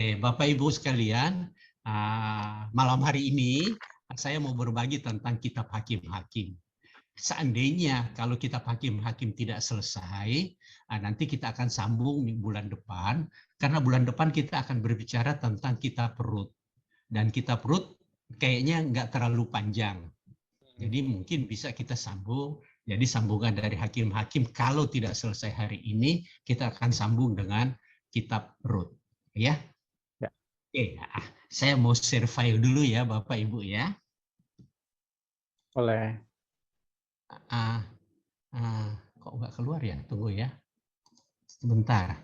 Bapak Ibu sekalian, malam hari ini saya mau berbagi tentang kitab Hakim-Hakim. Seandainya kalau kitab Hakim-Hakim tidak selesai, nanti kita akan sambung bulan depan, karena bulan depan kita akan berbicara tentang kitab Rut. Dan kitab Rut kayaknya nggak terlalu panjang. Jadi mungkin bisa kita sambung, jadi sambungan dari Hakim-Hakim kalau tidak selesai hari ini, kita akan sambung dengan kitab Rut. Ya. Oke, saya mau share file dulu ya Bapak Ibu ya. Boleh. Kok nggak keluar ya? Tunggu ya. Sebentar.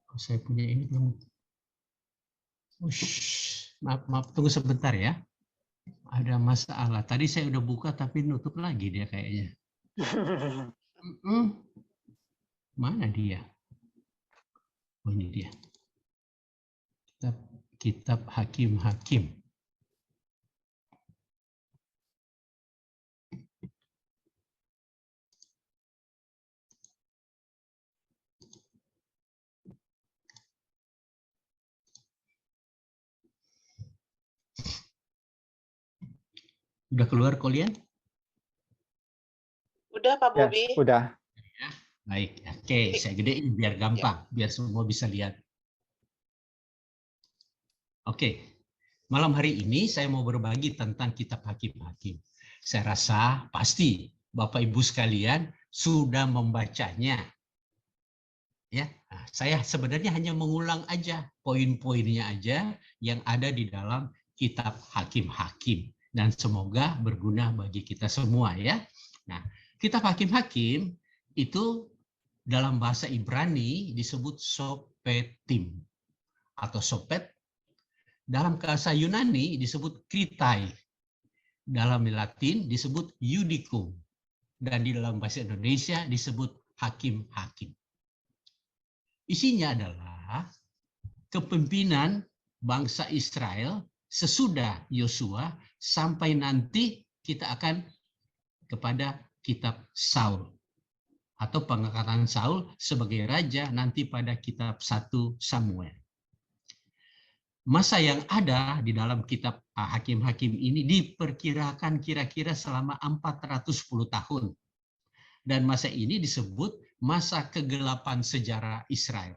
Kok saya punya ini belum. Maaf, tunggu sebentar ya. Ada masalah. Tadi saya udah buka tapi nutup lagi dia kayaknya. Mana dia? Oh ini dia. Kitab Hakim-Hakim. Udah keluar kalian? Udah Pak Bobi. Ya, udah. Baik, oke, saya gedein biar gampang, biar semua bisa lihat. Oke, malam hari ini saya mau berbagi tentang kitab Hakim-Hakim. Saya rasa pasti Bapak Ibu sekalian sudah membacanya. Ya, saya sebenarnya hanya mengulang aja poin-poinnya aja yang ada di dalam kitab Hakim-Hakim dan semoga berguna bagi kita semua ya. Nah, kitab Hakim-Hakim itu dalam bahasa Ibrani disebut sopetim atau sopet. Dalam bahasa Yunani disebut kritai. Dalam Latin disebut judicum. Dan di dalam bahasa Indonesia disebut hakim-hakim. Isinya adalah kepemimpinan bangsa Israel sesudah Yosua sampai nanti kita akan kepada kitab Saul. Atau pengangkatan Saul sebagai raja nanti pada kitab 1 Samuel. Masa yang ada di dalam kitab Hakim-Hakim ini diperkirakan kira-kira selama 410 tahun. Dan masa ini disebut masa kegelapan sejarah Israel.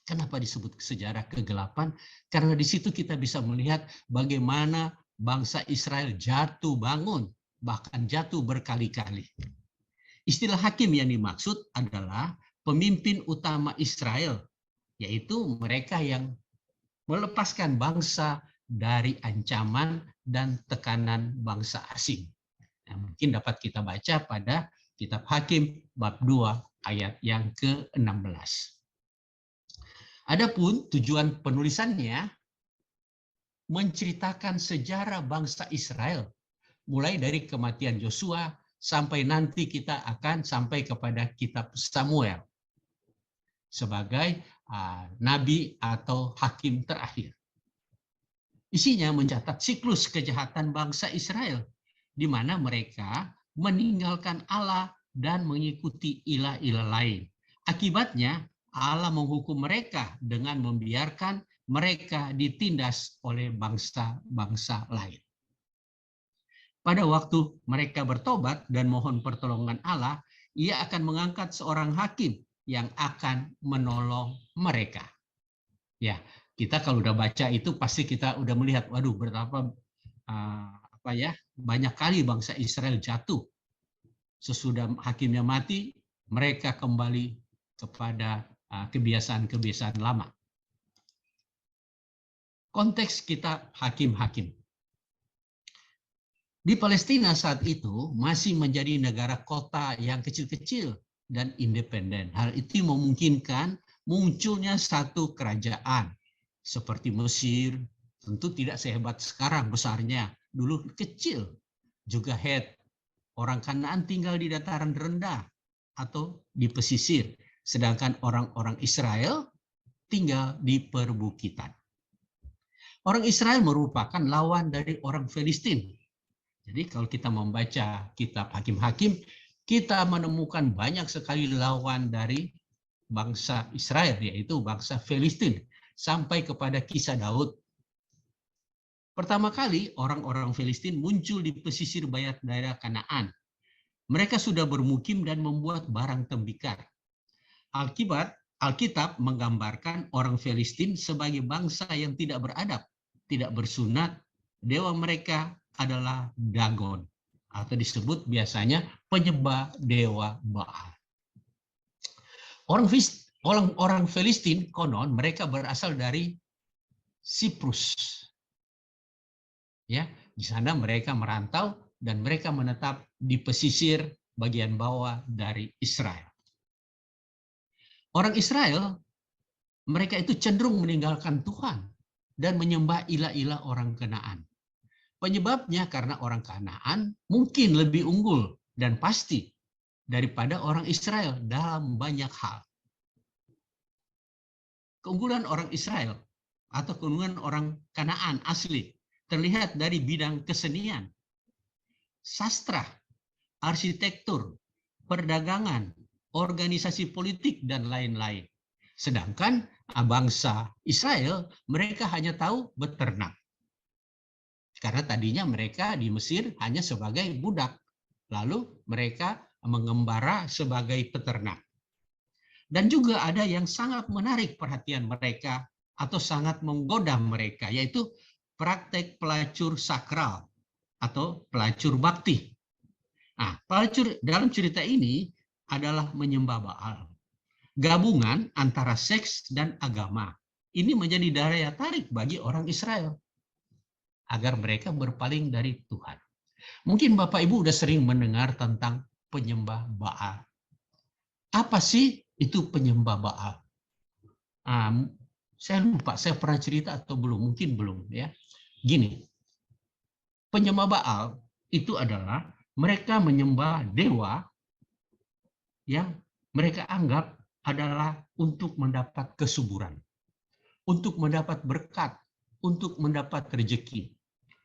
Kenapa disebut sejarah kegelapan? Karena di situ kita bisa melihat bagaimana bangsa Israel jatuh bangun, bahkan jatuh berkali-kali. Istilah hakim yang dimaksud adalah pemimpin utama Israel, yaitu mereka yang melepaskan bangsa dari ancaman dan tekanan bangsa asing. Nah, mungkin dapat kita baca pada kitab Hakim bab 2 ayat yang ke-16. Adapun tujuan penulisannya menceritakan sejarah bangsa Israel mulai dari kematian Yosua sampai nanti kita akan sampai kepada kitab Samuel sebagai nabi atau hakim terakhir. Isinya mencatat siklus kejahatan bangsa Israel, di mana mereka meninggalkan Allah dan mengikuti ilah-ilah lain. Akibatnya, Allah menghukum mereka dengan membiarkan mereka ditindas oleh bangsa-bangsa lain. Pada waktu mereka bertobat dan mohon pertolongan Allah, Ia akan mengangkat seorang hakim yang akan menolong mereka. Ya, kita kalau udah baca itu pasti kita udah melihat, waduh betapa banyak kali bangsa Israel jatuh. Sesudah hakimnya mati, mereka kembali kepada kebiasaan-kebiasaan lama. Konteks kita hakim-hakim. Di Palestina saat itu masih menjadi negara kota yang kecil-kecil dan independen. Hal itu memungkinkan munculnya satu kerajaan seperti Mesir, tentu tidak sehebat sekarang besarnya, dulu kecil. Juga Het, orang Kanaan tinggal di dataran rendah atau di pesisir, sedangkan orang-orang Israel tinggal di perbukitan. Orang Israel merupakan lawan dari orang Filistin. Jadi kalau kita membaca kitab Hakim-Hakim, kita menemukan banyak sekali lawan dari bangsa Israel, yaitu bangsa Filistin. sampai kepada kisah Daud. Pertama kali orang-orang Filistin muncul di pesisir barat daerah Kanaan. Mereka sudah bermukim dan membuat barang tembikar. Alkitab menggambarkan orang Filistin sebagai bangsa yang tidak beradab, tidak bersunat. Dewa mereka adalah Dagon, atau disebut biasanya penyembah dewa Baal. Orang Filistin konon mereka berasal dari Siprus. Ya, di sana mereka merantau dan mereka menetap di pesisir bagian bawah dari Israel. Orang Israel, mereka itu cenderung meninggalkan Tuhan dan menyembah ilah-ilah orang Kanaan. Penyebabnya karena orang Kanaan mungkin lebih unggul dan pasti daripada orang Israel dalam banyak hal. Keunggulan orang Israel atau keunggulan orang Kanaan asli terlihat dari bidang kesenian, sastra, arsitektur, perdagangan, organisasi politik, dan lain-lain. Sedangkan bangsa Israel, mereka hanya tahu beternak. Karena tadinya mereka di Mesir hanya sebagai budak. Lalu mereka mengembara sebagai peternak. Dan juga ada yang sangat menarik perhatian mereka atau sangat menggoda mereka, yaitu praktek pelacur sakral atau pelacur bakti. Nah, pelacur dalam cerita ini adalah menyembah Baal. Gabungan antara seks dan agama. Ini menjadi daya tarik bagi orang Israel agar mereka berpaling dari Tuhan. Mungkin Bapak Ibu sudah sering mendengar tentang penyembah Baal. Apa sih itu penyembah Baal? Saya lupa, saya pernah cerita atau belum? Mungkin belum ya. Gini, penyembah Baal itu adalah mereka menyembah dewa yang mereka anggap adalah untuk mendapat kesuburan, untuk mendapat berkat, untuk mendapat rezeki.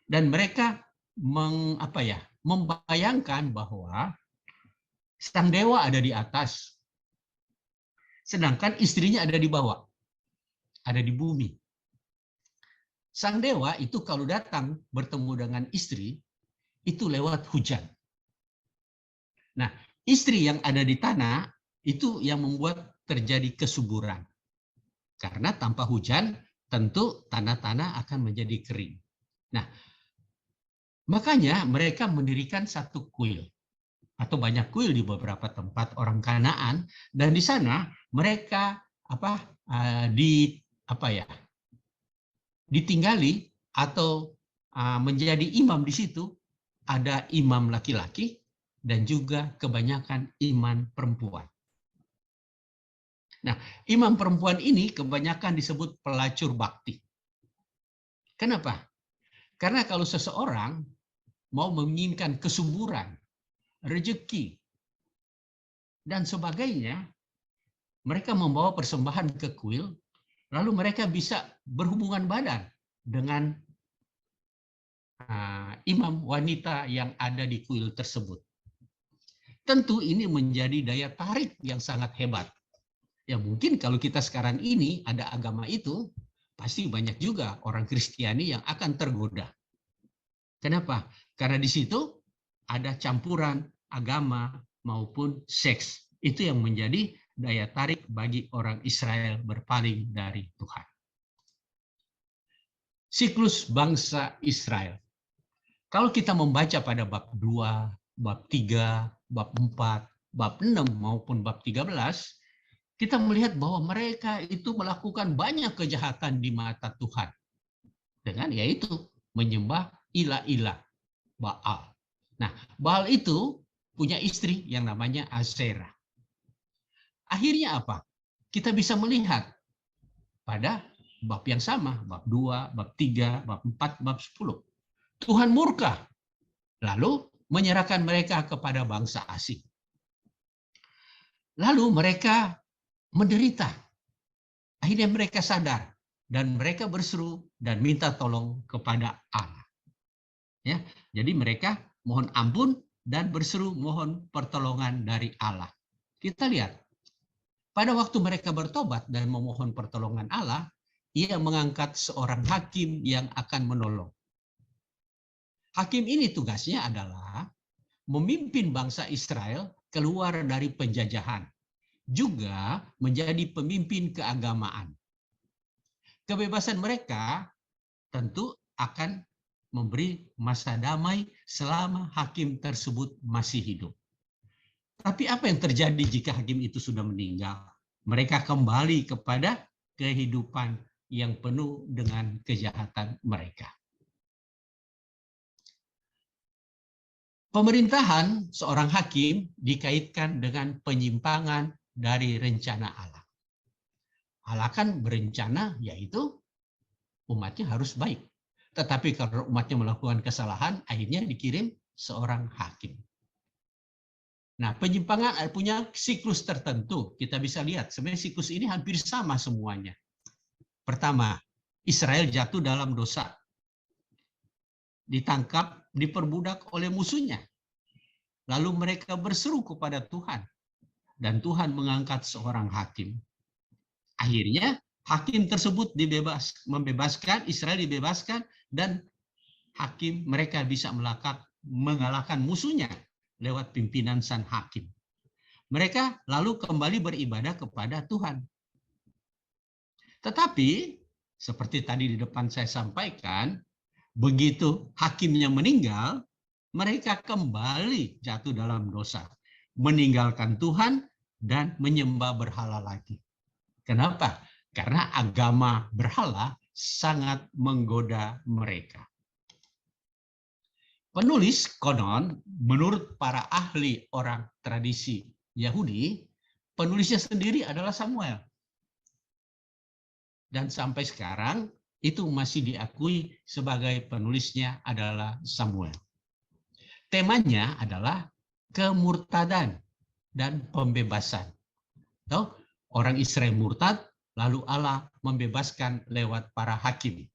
Dan mereka membayangkan bahwa sang dewa ada di atas, sedangkan istrinya ada di bawah, ada di bumi. Sang dewa itu kalau datang bertemu dengan istri, itu lewat hujan. Nah, istri yang ada di tanah, itu yang membuat terjadi kesuburan. Karena tanpa hujan, tentu tanah-tanah akan menjadi kering. Nah, makanya mereka mendirikan satu kuil atau banyak kuil di beberapa tempat orang Kanaan, dan di sana mereka ditinggali atau menjadi imam di situ. Ada imam laki-laki dan juga kebanyakan imam perempuan. Nah, imam perempuan ini kebanyakan disebut pelacur bakti. Kenapa? Karena kalau seseorang mau menginginkan kesuburan, rezeki, dan sebagainya, mereka membawa persembahan ke kuil, lalu mereka bisa berhubungan badan dengan imam wanita yang ada di kuil tersebut. Tentu ini menjadi daya tarik yang sangat hebat. Ya mungkin kalau kita sekarang ini ada agama itu, pasti banyak juga orang Kristiani yang akan tergoda. Kenapa? Karena di situ ada campuran agama maupun seks. Itu yang menjadi daya tarik bagi orang Israel berpaling dari Tuhan. Siklus bangsa Israel. Kalau kita membaca pada bab 2, bab 3, bab 4, bab 6 maupun bab 13, kita melihat bahwa mereka itu melakukan banyak kejahatan di mata Tuhan. Dengan yaitu menyembah ilah-ilah Baal. Nah, Baal itu punya istri yang namanya Aserah. Akhirnya apa? Kita bisa melihat pada bab yang sama, bab 2, bab 3, bab 4, bab 10. Tuhan murka, lalu menyerahkan mereka kepada bangsa asing. Lalu mereka menderita. Akhirnya mereka sadar dan mereka berseru dan minta tolong kepada Allah. Ya, jadi mereka mohon ampun dan berseru mohon pertolongan dari Allah. Kita lihat, pada waktu mereka bertobat dan memohon pertolongan Allah, ia mengangkat seorang hakim yang akan menolong. Hakim ini tugasnya adalah memimpin bangsa Israel keluar dari penjajahan, juga menjadi pemimpin keagamaan. Kebebasan mereka tentu akan memberi masa damai selama hakim tersebut masih hidup. Tapi apa yang terjadi jika hakim itu sudah meninggal? Mereka kembali kepada kehidupan yang penuh dengan kejahatan mereka. Pemerintahan seorang hakim dikaitkan dengan penyimpangan dari rencana Allah. Allah kan berencana yaitu umatnya harus baik. Tetapi kalau umatnya melakukan kesalahan, akhirnya dikirim seorang hakim. Nah, penyimpangan punya siklus tertentu. Kita bisa lihat, sebenarnya siklus ini hampir sama semuanya. Pertama, Israel jatuh dalam dosa. Ditangkap, diperbudak oleh musuhnya. Lalu mereka berseru kepada Tuhan. Dan Tuhan mengangkat seorang hakim. Akhirnya, hakim tersebut membebaskan, Israel dibebaskan, dan hakim mereka bisa mengalahkan musuhnya lewat pimpinan sang hakim. Mereka lalu kembali beribadah kepada Tuhan. Tetapi, seperti tadi di depan saya sampaikan, begitu hakimnya meninggal, mereka kembali jatuh dalam dosa, meninggalkan Tuhan dan menyembah berhala lagi. Kenapa? Karena agama berhala sangat menggoda mereka. Penulis konon, menurut para ahli orang tradisi Yahudi, penulisnya sendiri adalah Samuel. Dan sampai sekarang itu masih diakui sebagai penulisnya adalah Samuel. Temanya adalah kemurtadan dan pembebasan. Tahu, orang Israel murtad, lalu Allah membebaskan lewat para hakim.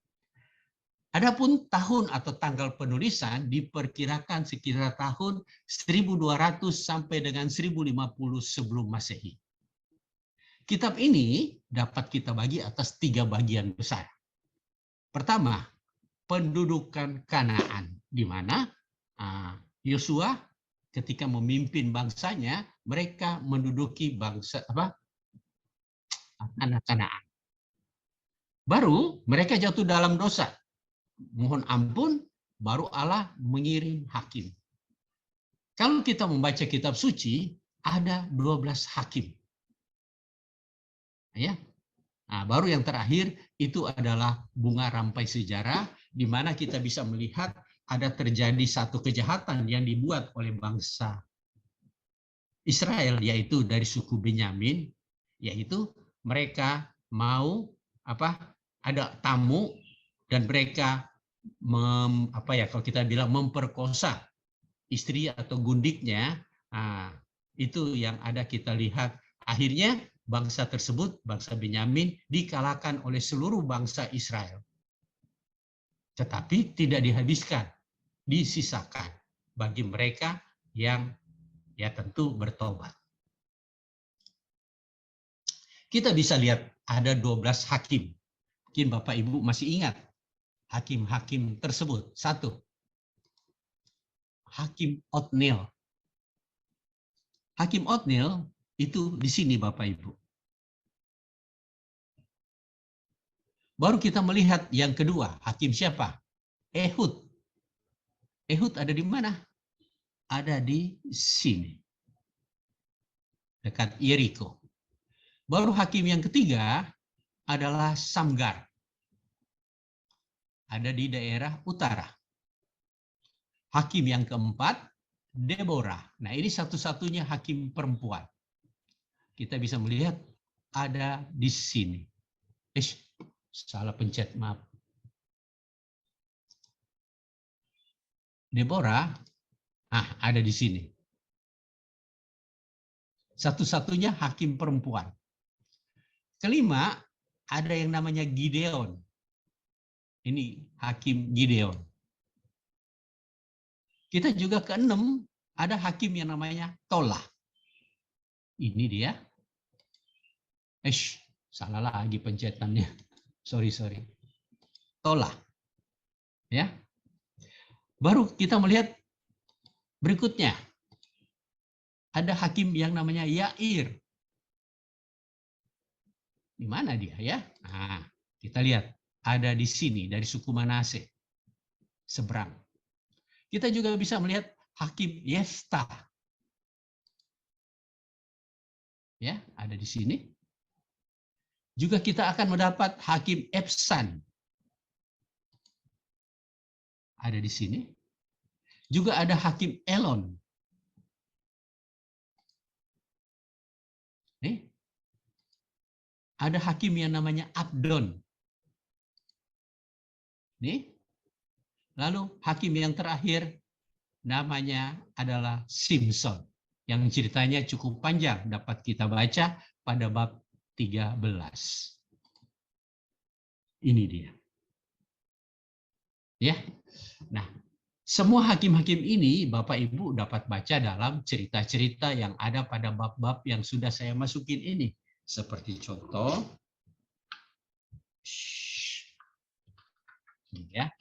Adapun tahun atau tanggal penulisan diperkirakan sekitar tahun 1200 sampai dengan 1050 sebelum Masehi. Kitab ini dapat kita bagi atas 3 bagian besar. Pertama, pendudukan Kanaan, di mana Yosua ketika memimpin bangsanya, mereka menduduki tanah Kanaan. Baru mereka jatuh dalam dosa. Mohon ampun, baru Allah mengirim hakim. Kalau kita membaca kitab suci, ada 12 hakim. Ya. Nah, baru yang terakhir itu adalah bunga rampai sejarah, di mana kita bisa melihat ada terjadi satu kejahatan yang dibuat oleh bangsa Israel, yaitu dari suku Benyamin, yaitu mereka mau ada tamu dan mereka kalau kita bilang memperkosa istri atau gundiknya. Nah, itu yang ada kita lihat. Akhirnya bangsa tersebut, bangsa Benyamin, dikalahkan oleh seluruh bangsa Israel. Tetapi tidak dihabiskan, disisakan bagi mereka yang ya tentu bertobat. Kita bisa lihat ada 12 hakim. Mungkin Bapak Ibu masih ingat hakim-hakim tersebut. 1. Hakim Otniel. Hakim Otniel itu di sini Bapak Ibu. Baru kita melihat yang kedua, hakim siapa? Ehud. Ehud ada di mana? Ada di sini. Dekat Yeriko. Baru hakim yang ketiga adalah Samgar. Ada di daerah utara. Hakim yang keempat, Deborah. Nah, ini satu-satunya hakim perempuan. Kita bisa melihat ada di sini. Salah pencet, maaf. Deborah, ada di sini. Satu-satunya hakim perempuan. Kelima, ada yang namanya Gideon. Ini hakim Gideon. Kita juga keenam, ada hakim yang namanya Tola. Ini dia. Salah lagi pencetannya. sorry. Tola. Ya. Baru kita melihat berikutnya. Ada hakim yang namanya Yair. Di mana dia ya? Nah, kita lihat ada di sini dari suku Manase. Seberang. Kita juga bisa melihat hakim Yefta. Ya, ada di sini. Juga kita akan mendapat hakim Ebsan. Ada di sini. Juga ada hakim Elon. Nih. Ada hakim yang namanya Abdon. Nih. Lalu hakim yang terakhir namanya adalah Simpson. Yang ceritanya cukup panjang dapat kita baca pada bab 13. Ini dia. Ya. Nah, semua hakim-hakim ini Bapak Ibu dapat baca dalam cerita-cerita yang ada pada bab-bab yang sudah saya masukin ini. Seperti contoh, ya.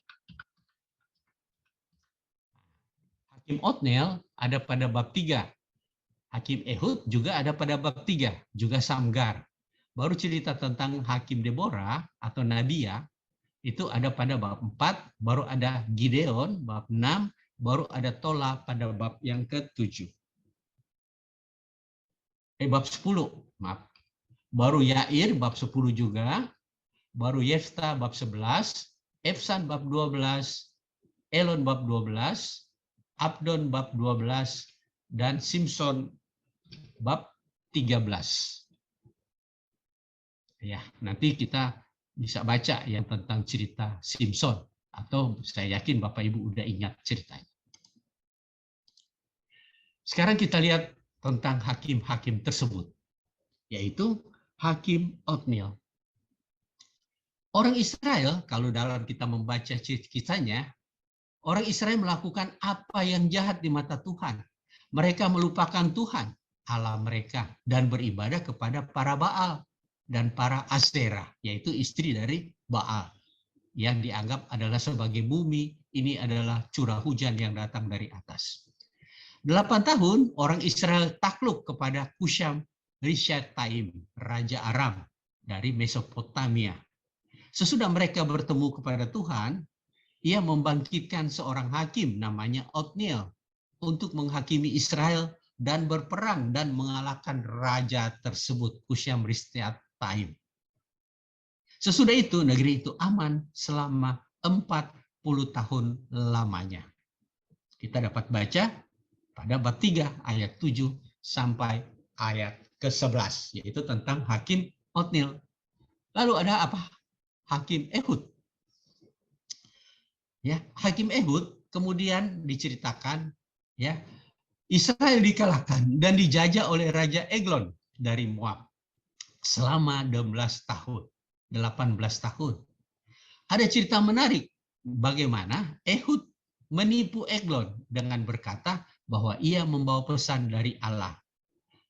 Hakim Otniel ada pada bab 3. Hakim Ehud juga ada pada bab 3, juga Samgar. Baru cerita tentang Hakim Deborah atau Nabia itu ada pada bab 4, baru ada Gideon bab 6, baru ada Tola pada bab yang ke-7. Bab 10, maaf. Baru Yair bab 10 juga, baru Yefta bab 11, Efsan bab 12, Elon bab 12, Abdon bab 12, dan Simpson bab 13. Ya, nanti kita bisa baca yang tentang cerita Simpson, atau saya yakin Bapak Ibu udah ingat ceritanya. Sekarang kita lihat tentang hakim-hakim tersebut, yaitu Hakim Otniel. Orang Israel, kalau dalam kita membaca kisahnya, orang Israel melakukan apa yang jahat di mata Tuhan. Mereka melupakan Tuhan, Allah mereka, dan beribadah kepada para Baal dan para Aserah, yaitu istri dari Baal, yang dianggap adalah sebagai bumi. Ini adalah curah hujan yang datang dari atas. 8 tahun orang Israel takluk kepada Kusham Rishathaim, Raja Aram dari Mesopotamia. Sesudah mereka bertemu kepada Tuhan, ia membangkitkan seorang hakim namanya Otniel untuk menghakimi Israel dan berperang dan mengalahkan raja tersebut, Kusham Rishathaim. Sesudah itu negeri itu aman selama 40 tahun lamanya. Kita dapat baca pada bab 3 ayat 7 sampai ayat ke-11, yaitu tentang Hakim Otniel. Lalu ada apa? Hakim Ehud. Ya, Hakim Ehud kemudian diceritakan, ya, Israel dikalahkan dan dijajah oleh Raja Eglon dari Moab selama 18 tahun. Ada cerita menarik bagaimana Ehud menipu Eglon dengan berkata bahwa ia membawa pesan dari Allah.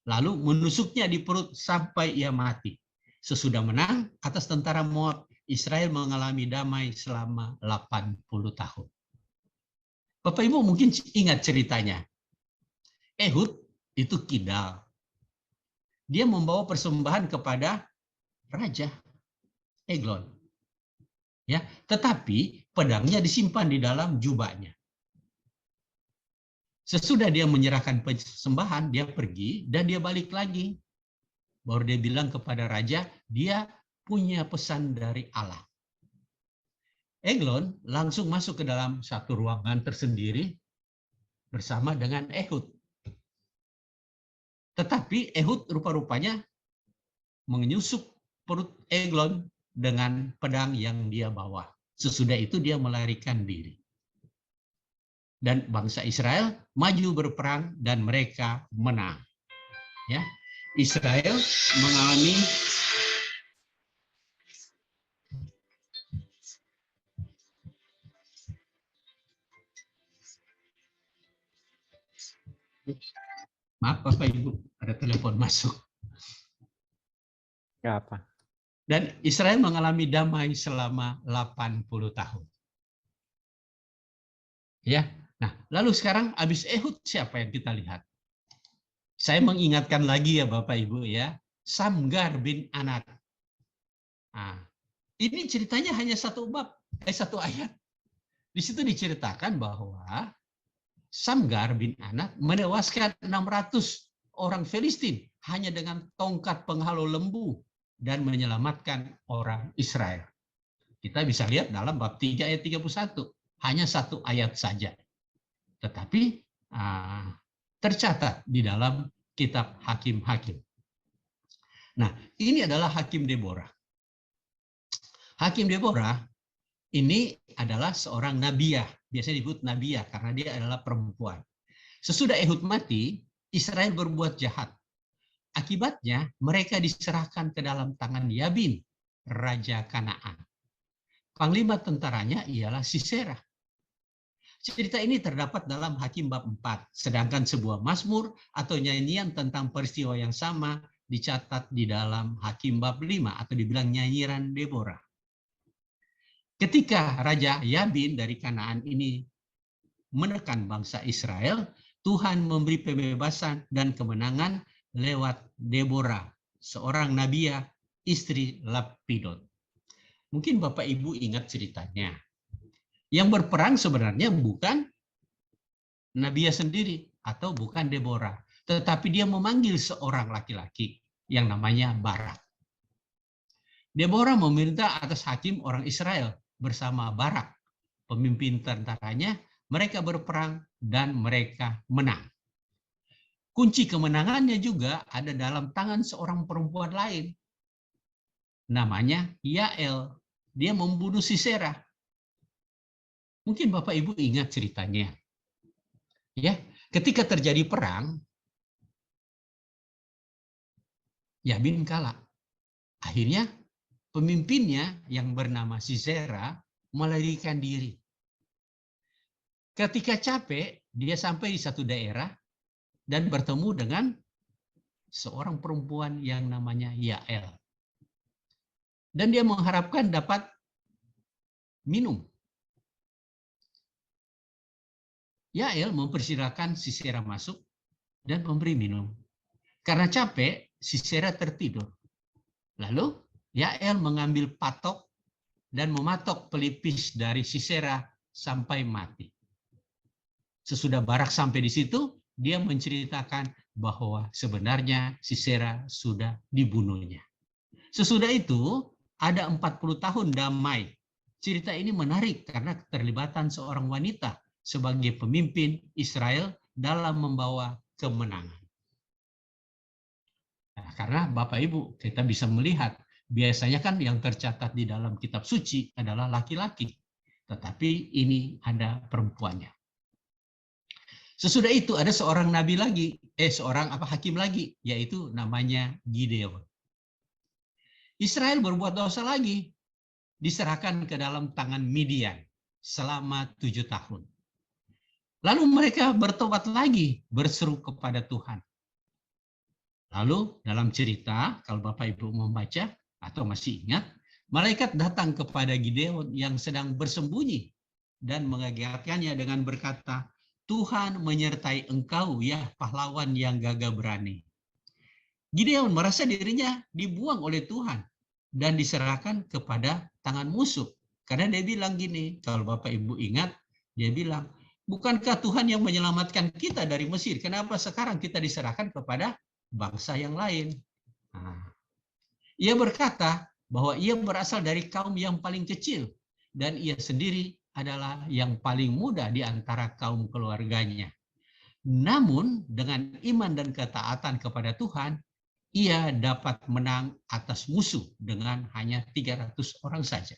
Lalu menusuknya di perut sampai ia mati. Sesudah menang atas tentara Moab, Israel mengalami damai selama 80 tahun. Bapak Ibu mungkin ingat ceritanya. Ehud itu kidal. Dia membawa persembahan kepada Raja Eglon. Ya, tetapi pedangnya disimpan di dalam jubahnya. Sesudah dia menyerahkan persembahan, dia pergi dan dia balik lagi. Baru dia bilang kepada raja, dia punya pesan dari Allah. Eglon langsung masuk ke dalam satu ruangan tersendiri bersama dengan Ehud. Tetapi Ehud rupa-rupanya menyusup perut Eglon dengan pedang yang dia bawa. Sesudah itu dia melarikan diri. Dan bangsa Israel maju berperang dan mereka menang. Ya, Israel mengalami maaf Bapak Ibu, ada telepon masuk. Nggak apa. Dan Israel mengalami damai selama 80 tahun. Ya. Nah, lalu sekarang habis Ehud siapa yang kita lihat? Saya mengingatkan lagi ya Bapak Ibu ya, Samgar bin Anat. Nah, ini ceritanya hanya satu ayat. Di situ diceritakan bahwa Samgar bin Anat menewaskan 600 orang Filistin hanya dengan tongkat penghalau lembu dan menyelamatkan orang Israel. Kita bisa lihat dalam bab 3 ayat 31. Hanya satu ayat saja. Tetapi tercatat di dalam kitab Hakim-Hakim. Nah, ini adalah Hakim Deborah. Hakim Deborah ini adalah seorang nabiah. Biasanya disebut nabiah karena dia adalah perempuan. Sesudah Ehud mati, Israel berbuat jahat. Akibatnya mereka diserahkan ke dalam tangan Yabin, Raja Kanaan. Panglima tentaranya ialah Sisera. Cerita ini terdapat dalam Hakim bab 4, sedangkan sebuah mazmur atau nyanyian tentang peristiwa yang sama dicatat di dalam Hakim bab 5 atau dibilang nyanyian Deborah. Ketika Raja Yabin dari Kanaan ini menekan bangsa Israel, Tuhan memberi pembebasan dan kemenangan lewat Deborah, seorang nabiah, istri Lapidot. Mungkin Bapak Ibu ingat ceritanya. Yang berperang sebenarnya bukan nabiah sendiri atau bukan Deborah, tetapi dia memanggil seorang laki-laki yang namanya Barak. Deborah meminta atas hakim orang Israel bersama Barak, pemimpin tentaranya. Mereka berperang dan mereka menang. Kunci kemenangannya juga ada dalam tangan seorang perempuan lain. Namanya Yael. Dia membunuh Sisera. Mungkin Bapak Ibu ingat ceritanya. Ya, ketika terjadi perang, Yabin kalah. Akhirnya pemimpinnya yang bernama Sisera melarikan diri. Ketika capek, dia sampai di satu daerah dan bertemu dengan seorang perempuan yang namanya Yael. Dan dia mengharapkan dapat minum. Yael mempersilahkan Sisera masuk dan memberi minum. Karena capek, Sisera tertidur. Lalu Yael mengambil patok dan mematok pelipis dari Sisera sampai mati. Sesudah Barak sampai di situ, dia menceritakan bahwa sebenarnya Sisera sudah dibunuhnya. Sesudah itu, ada 40 tahun damai. Cerita ini menarik karena keterlibatan seorang wanita sebagai pemimpin Israel dalam membawa kemenangan. Nah, karena Bapak Ibu, kita bisa melihat, biasanya kan yang tercatat di dalam kitab suci adalah laki-laki. Tetapi ini ada perempuannya. Sesudah itu ada seorang nabi lagi, seorang hakim lagi, yaitu namanya Gideon. Israel berbuat dosa lagi, diserahkan ke dalam tangan Midian selama 7 tahun. Lalu mereka bertobat lagi, berseru kepada Tuhan. Lalu dalam cerita, kalau Bapak Ibu membaca atau masih ingat, malaikat datang kepada Gideon yang sedang bersembunyi dan mengagetkannya dengan berkata, Tuhan menyertai engkau ya pahlawan yang gagah berani. Gideon merasa dirinya dibuang oleh Tuhan dan diserahkan kepada tangan musuh. Karena dia bilang gini, kalau Bapak Ibu ingat, dia bilang, bukankah Tuhan yang menyelamatkan kita dari Mesir? Kenapa sekarang kita diserahkan kepada bangsa yang lain? Nah, ia berkata bahwa ia berasal dari kaum yang paling kecil dan ia sendiri adalah yang paling muda di antara kaum keluarganya. Namun dengan iman dan ketaatan kepada Tuhan, ia dapat menang atas musuh dengan hanya 300 orang saja.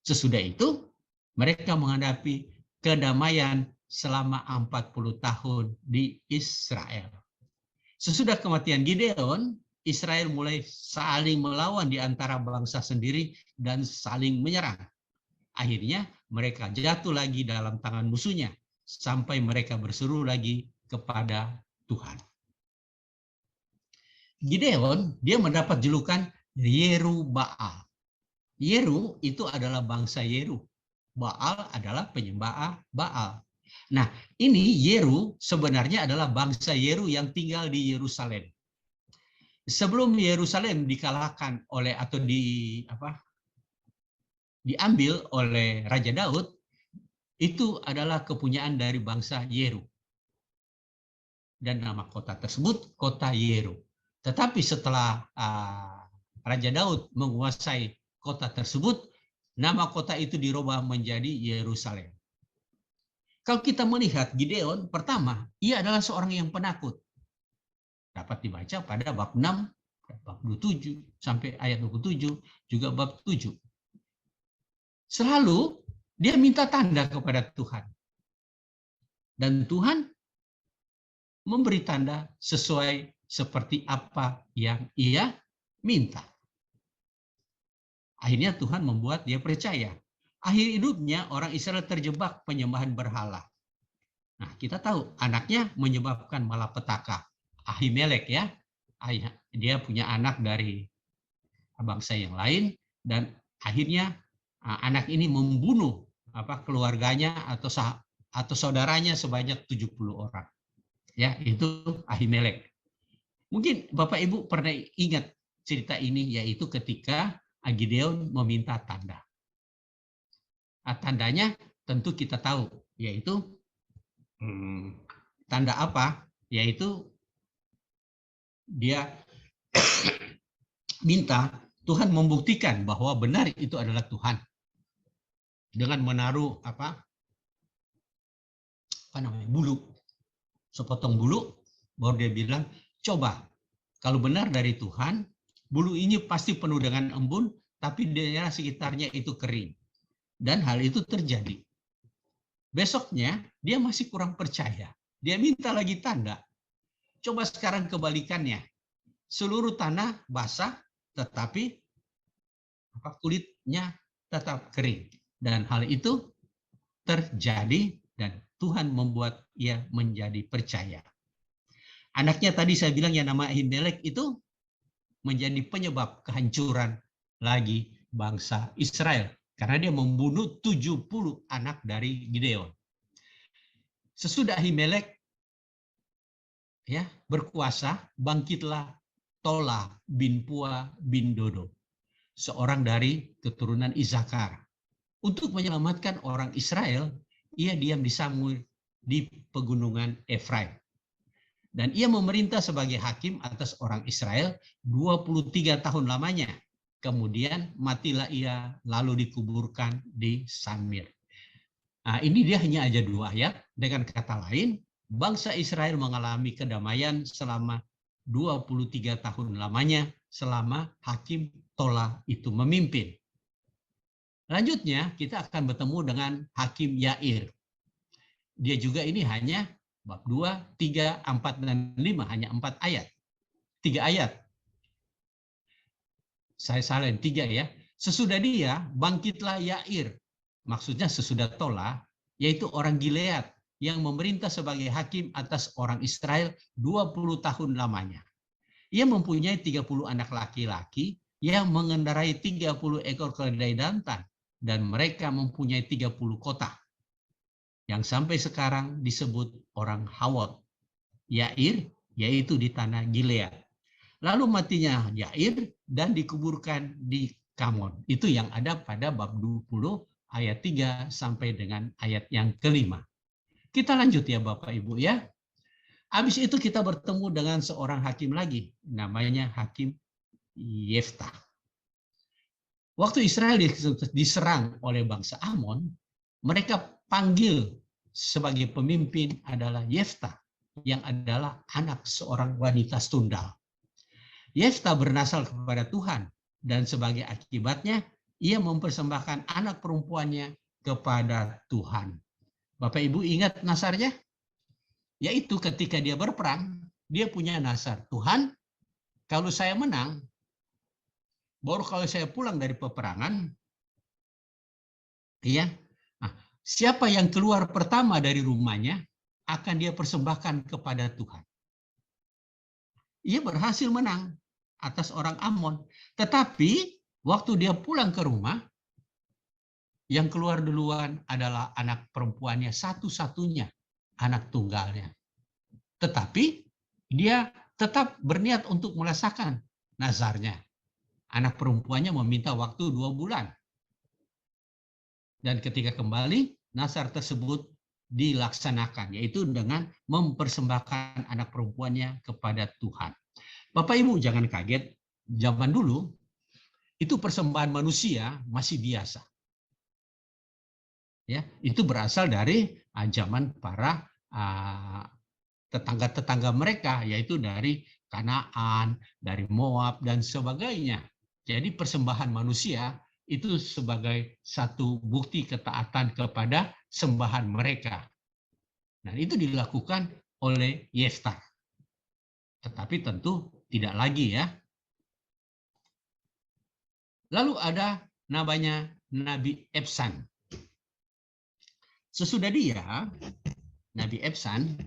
Sesudah itu, mereka menghadapi kedamaian selama 40 tahun di Israel. Sesudah kematian Gideon, Israel mulai saling melawan di antara bangsa sendiri dan saling menyerang. Akhirnya mereka jatuh lagi dalam tangan musuhnya sampai mereka berseru lagi kepada Tuhan. Gideon, dia mendapat julukan Yeru-Baal. Yeru itu adalah bangsa Yeru. Baal adalah penyembah Baal. Nah, ini Yeru sebenarnya adalah bangsa Yeru yang tinggal di Yerusalem. Sebelum Yerusalem dikalahkan oleh atau diambil oleh Raja Daud, itu adalah kepunyaan dari bangsa Yeru. Dan nama kota tersebut kota Yeru. Tetapi setelah Raja Daud menguasai kota tersebut, nama kota itu dirubah menjadi Yerusalem. Kalau kita melihat Gideon, pertama, ia adalah seorang yang penakut. Dapat dibaca pada bab 6, bab 27, sampai ayat 27, juga bab 7. Selalu dia minta tanda kepada Tuhan. Dan Tuhan memberi tanda sesuai seperti apa yang ia minta. Akhirnya Tuhan membuat dia percaya. Akhir hidupnya orang Israel terjebak penyembahan berhala. Nah, kita tahu anaknya menyebabkan malapetaka. Ahimelek ya. Dia punya anak dari bangsa yang lain dan akhirnya anak ini membunuh keluarganya atau saudaranya sebanyak 70 orang. Ya, itu Ahimelek. Mungkin Bapak Ibu pernah ingat cerita ini, yaitu ketika Gideon meminta tanda. Tandanya tentu kita tahu, yaitu tanda apa? Yaitu dia minta Tuhan membuktikan bahwa benar itu adalah Tuhan dengan menaruh bulu, sepotong bulu, baru dia bilang, coba kalau benar dari Tuhan, bulu ini pasti penuh dengan embun, tapi daerah sekitarnya itu kering. Dan hal itu terjadi. Besoknya dia masih kurang percaya. Dia minta lagi tanda. Coba sekarang kebalikannya. Seluruh tanah basah, tetapi kulitnya tetap kering. Dan hal itu terjadi dan Tuhan membuat ia menjadi percaya. Anaknya tadi saya bilang yang nama Ahimelek itu menjadi penyebab kehancuran lagi bangsa Israel. Karena dia membunuh 70 anak dari Gideon. Sesudah Ahimelek berkuasa, bangkitlah Tola bin Pua bin Dodo, seorang dari keturunan Isakar. Untuk menyelamatkan orang Israel, ia diam di Samir di pegunungan Efraim. Dan ia memerintah sebagai hakim atas orang Israel 23 tahun lamanya. Kemudian matilah ia, lalu dikuburkan di Samir. Nah, ini dia hanya aja 2 ayat. Dengan kata lain, bangsa Israel mengalami kedamaian selama 23 tahun lamanya selama hakim Tola itu memimpin. Lanjutnya, kita akan bertemu dengan hakim Yair. Dia juga ini hanya bab 2, 3, 4, dan 5. Hanya 4 ayat. 3 ayat. Saya salah, 3 ya. Sesudah dia, bangkitlah Yair. Maksudnya sesudah Tola, yaitu orang Gilead yang memerintah sebagai hakim atas orang Israel 20 tahun lamanya. Ia mempunyai 30 anak laki-laki yang mengendarai 30 ekor keledai jantan. Dan mereka mempunyai 30 kota. Yang sampai sekarang disebut orang Hawot. Yair, yaitu di tanah Gilead. Lalu matinya Yair dan dikuburkan di Kamon. Itu yang ada pada bab 20 ayat 3 sampai dengan ayat yang ke-5. Kita lanjut ya Bapak Ibu ya. Habis itu kita bertemu dengan seorang hakim lagi. Namanya Hakim Yeftah. Waktu Israel diserang oleh bangsa Amon, mereka panggil sebagai pemimpin adalah Yeftah, yang adalah anak seorang wanita tunggal. Yeftah bernasal kepada Tuhan, dan sebagai akibatnya, ia mempersembahkan anak perempuannya kepada Tuhan. Bapak Ibu ingat nasarnya? Yaitu ketika dia berperang, dia punya nasar. Tuhan, kalau saya menang, baru kalau saya pulang dari peperangan, siapa yang keluar pertama dari rumahnya akan dia persembahkan kepada Tuhan. Ia berhasil menang. atas orang Amon. Tetapi waktu dia pulang ke rumah, yang keluar duluan adalah anak perempuannya, satu-satunya anak tunggalnya. Tetapi dia tetap berniat untuk merasakan nazarnya. Anak perempuannya meminta waktu 2 bulan. Dan ketika kembali, nazar tersebut dilaksanakan, yaitu dengan mempersembahkan anak perempuannya kepada Tuhan. Bapak Ibu jangan kaget, zaman dulu itu persembahan manusia masih biasa. Ya, itu berasal dari zaman para tetangga-tetangga mereka, yaitu dari Kanaan, dari Moab dan sebagainya. Jadi persembahan manusia itu sebagai satu bukti ketaatan kepada sembahan mereka. Nah, itu dilakukan oleh Yefta. Tetapi tentu tidak lagi ya. Lalu ada namanya Nabi Ebsan. Sesudah dia, Nabi Ebsan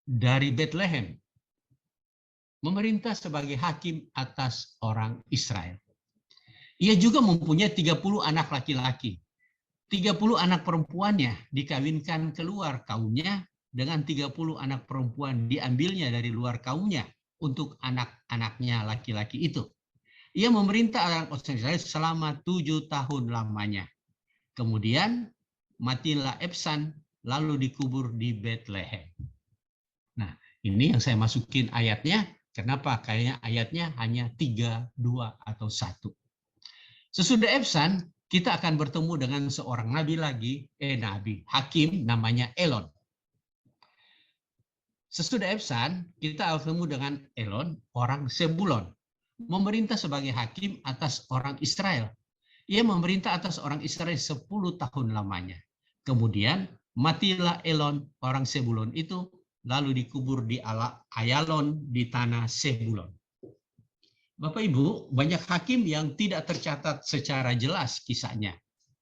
dari Bethlehem memerintah sebagai hakim atas orang Israel. Ia juga mempunyai 30 anak laki-laki. 30 anak perempuannya dikawinkan keluar kaumnya, dengan 30 anak perempuan diambilnya dari luar kaumnya untuk anak-anaknya laki-laki itu. Ia memerintah orang Israel selama 7 tahun lamanya. Kemudian matilah Ebsan, lalu dikubur di Bethlehem. Nah, ini yang saya masukin ayatnya. Kenapa? Kayaknya ayatnya hanya 3, 2, atau 1. Sesudah Ebsan, kita akan bertemu dengan seorang nabi lagi, hakim namanya Elon. Sesudah Ebsan, kita akan bertemu dengan Elon, orang Sebulon, memerintah sebagai hakim atas orang Israel. Ia memerintah atas orang Israel 10 tahun lamanya. Kemudian matilah Elon, orang Sebulon itu, lalu dikubur di Ayalon di tanah Sebulon. Bapak Ibu, banyak hakim yang tidak tercatat secara jelas kisahnya.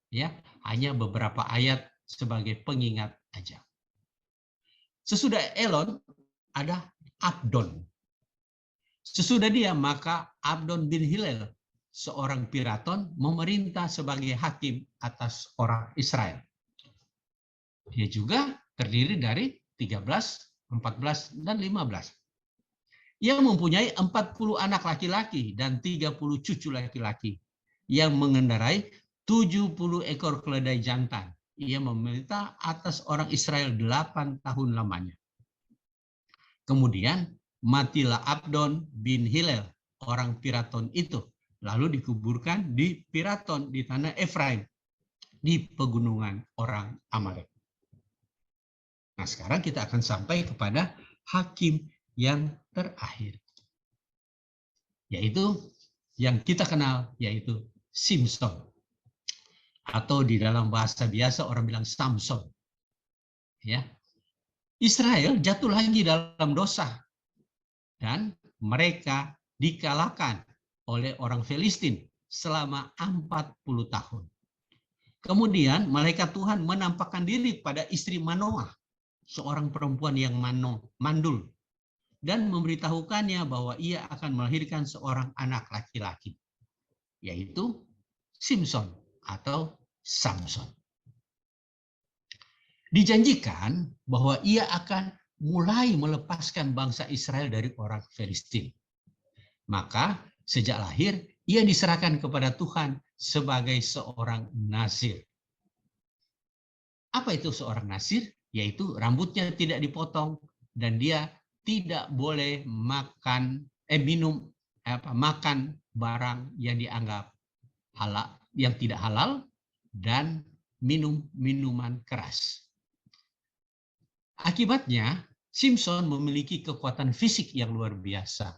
Ya, hanya beberapa ayat sebagai pengingat aja. Sesudah Elon ada Abdon. Sesudah dia maka Abdon bin Hillel, seorang piraton, memerintah sebagai hakim atas orang Israel. Dia juga terdiri dari 13, 14, dan 15. Ia mempunyai 40 anak laki-laki dan 30 cucu laki-laki yang mengendarai 70 ekor keledai jantan. Ia memerintah atas orang Israel 8 tahun lamanya. Kemudian matilah Abdon bin Hillel, orang Piraton itu, lalu dikuburkan di Piraton di tanah Efraim, di pegunungan orang Amalek. Nah, sekarang kita akan sampai kepada hakim yang terakhir, yaitu yang kita kenal, yaitu Simson, atau di dalam bahasa biasa orang bilang Samson. Ya, Israel jatuh lagi dalam dosa dan mereka dikalahkan oleh orang Filistin selama 40 tahun. Kemudian malaikat Tuhan menampakkan diri pada istri Manoah, seorang perempuan yang mandul, dan memberitahukannya bahwa ia akan melahirkan seorang anak laki-laki, yaitu Simson atau Samson. Dijanjikan bahwa ia akan mulai melepaskan bangsa Israel dari orang Filistin. Maka sejak lahir ia diserahkan kepada Tuhan sebagai seorang nazir. Apa itu seorang nazir? Yaitu rambutnya tidak dipotong dan dia tidak boleh makan barang yang dianggap halal, yang tidak halal, dan minum minuman keras. Akibatnya, Simson memiliki kekuatan fisik yang luar biasa.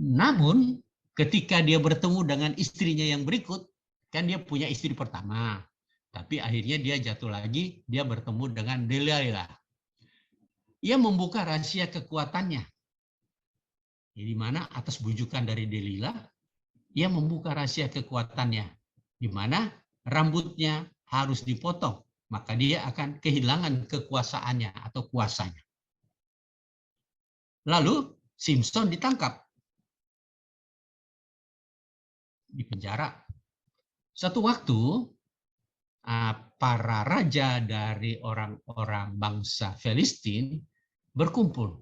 Namun, ketika dia bertemu dengan istrinya yang berikut, kan dia punya istri pertama, tapi akhirnya dia jatuh lagi, dia bertemu dengan Delilah. Ia membuka rahasia kekuatannya. Di mana atas bujukan dari Delilah, ia membuka rahasia kekuatannya, di mana rambutnya harus dipotong, maka dia akan kehilangan kekuasaannya atau kuasanya. Lalu Simson ditangkap di penjara. Suatu waktu para raja dari orang-orang bangsa Filistin berkumpul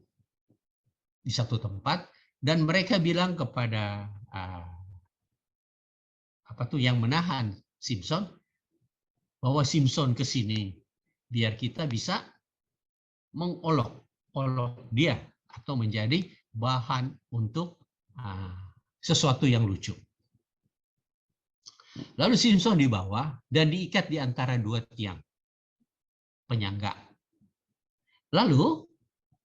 di satu tempat dan mereka bilang kepada yang menahan Simson bahwa Simson ke sini biar kita bisa mengolok-olok dia atau menjadi bahan untuk sesuatu yang lucu. Lalu Simson dibawa dan diikat di antara dua tiang penyangga. Lalu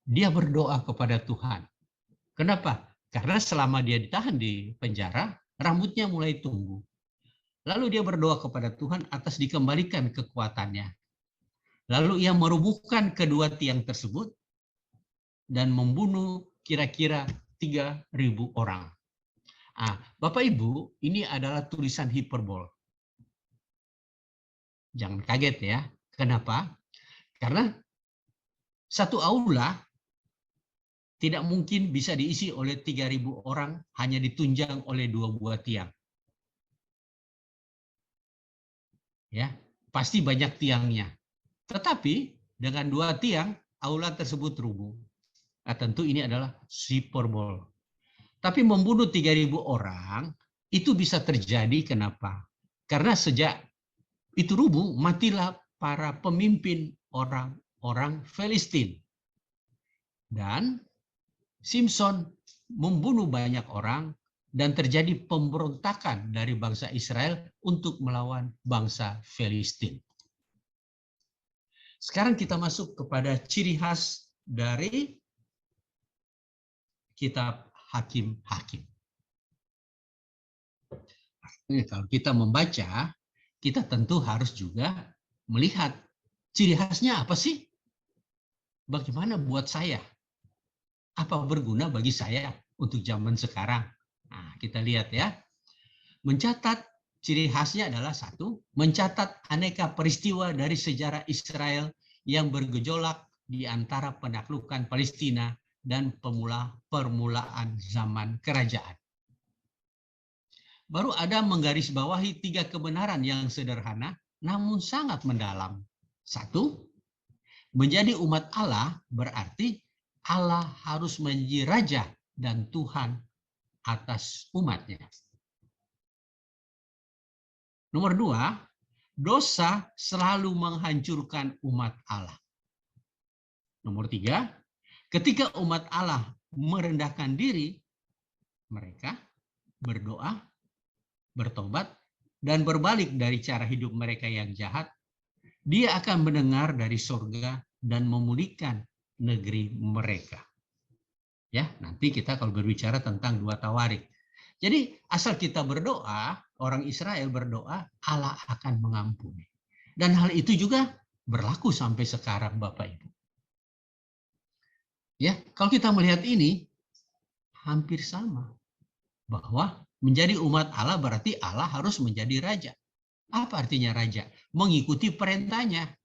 dia berdoa kepada Tuhan. Kenapa? Karena selama dia ditahan di penjara, rambutnya mulai tumbuh. Lalu dia berdoa kepada Tuhan atas dikembalikan kekuatannya. Lalu ia merubuhkan kedua tiang tersebut dan membunuh kira-kira 3.000 orang. Bapak Ibu, ini adalah tulisan hiperbol. Jangan kaget ya. Kenapa? Karena satu aula tidak mungkin bisa diisi oleh 3.000 orang hanya ditunjang oleh 2 buah tiang. Ya, pasti banyak tiangnya. Tetapi dengan 2 tiang, aula tersebut rubuh. Tentu ini adalah hiperbol. Tapi membunuh 3.000 orang itu bisa terjadi kenapa? Karena sejak itu rubuh, matilah para pemimpin orang-orang Filistin. Dan Simson membunuh banyak orang dan terjadi pemberontakan dari bangsa Israel untuk melawan bangsa Filistin. Sekarang kita masuk kepada ciri khas dari kitab Hakim-Hakim. Kalau kita membaca, kita tentu harus juga melihat ciri khasnya apa sih? Bagaimana buat saya? Apa berguna bagi saya untuk zaman sekarang? Kita lihat ya. Mencatat ciri khasnya adalah 1, mencatat aneka peristiwa dari sejarah Israel yang bergejolak di antara penaklukan Palestina dan permulaan zaman kerajaan. Baru ada menggarisbawahi 3 kebenaran yang sederhana namun sangat mendalam. 1, menjadi umat Allah berarti Allah harus menjadi raja dan Tuhan atas umatnya. Nomor 2, dosa selalu menghancurkan umat Allah. Nomor 3, ketika umat Allah merendahkan diri, mereka berdoa, bertobat, dan berbalik dari cara hidup mereka yang jahat, Dia akan mendengar dari surga dan memulihkan negeri mereka. Ya, nanti kita kalau berbicara tentang 2 tawarik. Jadi asal kita berdoa, orang Israel berdoa, Allah akan mengampuni. Dan hal itu juga berlaku sampai sekarang, Bapak Ibu. Ya, kalau kita melihat ini hampir sama, bahwa menjadi umat Allah berarti Allah harus menjadi raja. Apa artinya raja? Mengikuti perintahnya.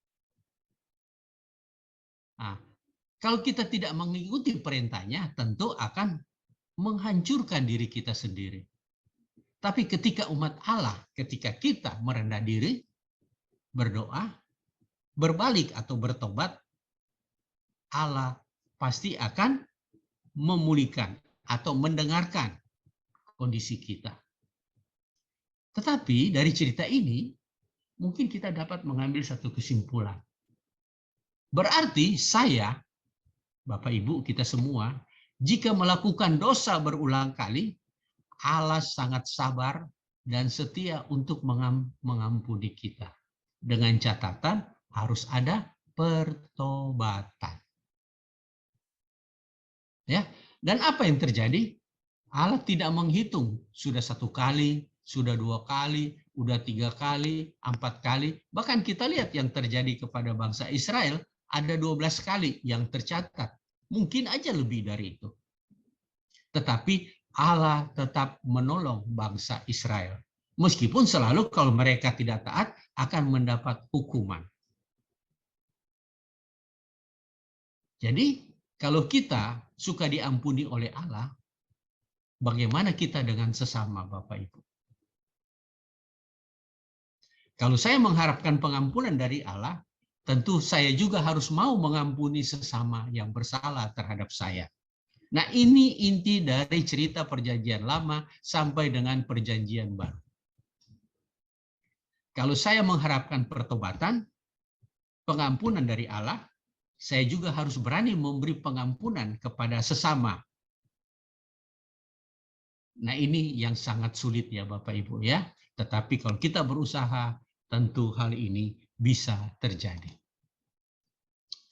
Kalau kita tidak mengikuti perintahnya, tentu akan menghancurkan diri kita sendiri. Tapi ketika umat Allah, ketika kita merendah diri, berdoa, berbalik atau bertobat, Allah pasti akan memulihkan atau mendengarkan kondisi kita. Tetapi dari cerita ini, mungkin kita dapat mengambil satu kesimpulan. Berarti saya, Bapak Ibu, kita semua, jika melakukan dosa berulang kali, Allah sangat sabar dan setia untuk mengampuni kita. Dengan catatan harus ada pertobatan. Ya, dan apa yang terjadi? Allah tidak menghitung sudah 1 kali, sudah 2 kali, sudah 3 kali, 4 kali. Bahkan kita lihat yang terjadi kepada bangsa Israel ada 12 kali yang tercatat. Mungkin aja lebih dari itu. Tetapi Allah tetap menolong bangsa Israel. Meskipun selalu kalau mereka tidak taat akan mendapat hukuman. Jadi kalau kita suka diampuni oleh Allah, bagaimana kita dengan sesama, Bapak Ibu? Kalau saya mengharapkan pengampunan dari Allah, tentu saya juga harus mau mengampuni sesama yang bersalah terhadap saya. Nah, ini inti dari cerita Perjanjian Lama sampai dengan Perjanjian Baru. Kalau saya mengharapkan pertobatan, pengampunan dari Allah, saya juga harus berani memberi pengampunan kepada sesama. Nah, ini yang sangat sulit ya Bapak Ibu ya. Tetapi kalau kita berusaha, tentu hal ini bisa terjadi.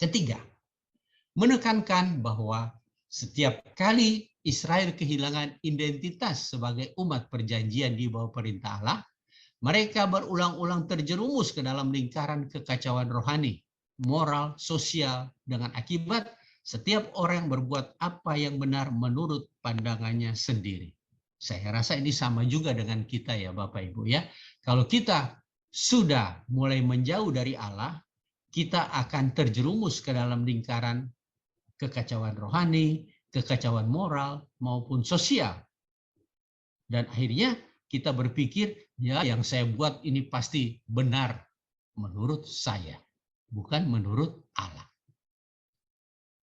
Ketiga, menekankan bahwa setiap kali Israel kehilangan identitas sebagai umat perjanjian di bawah perintah Allah, mereka berulang-ulang terjerumus ke dalam lingkaran kekacauan rohani, moral, sosial, dengan akibat setiap orang berbuat apa yang benar menurut pandangannya sendiri. Saya rasa ini sama juga dengan kita ya Bapak Ibu ya. Kalau kita sudah mulai menjauh dari Allah, kita akan terjerumus ke dalam lingkaran kekacauan rohani, kekacauan moral, maupun sosial. Dan akhirnya kita berpikir, ya yang saya buat ini pasti benar menurut saya, bukan menurut Allah.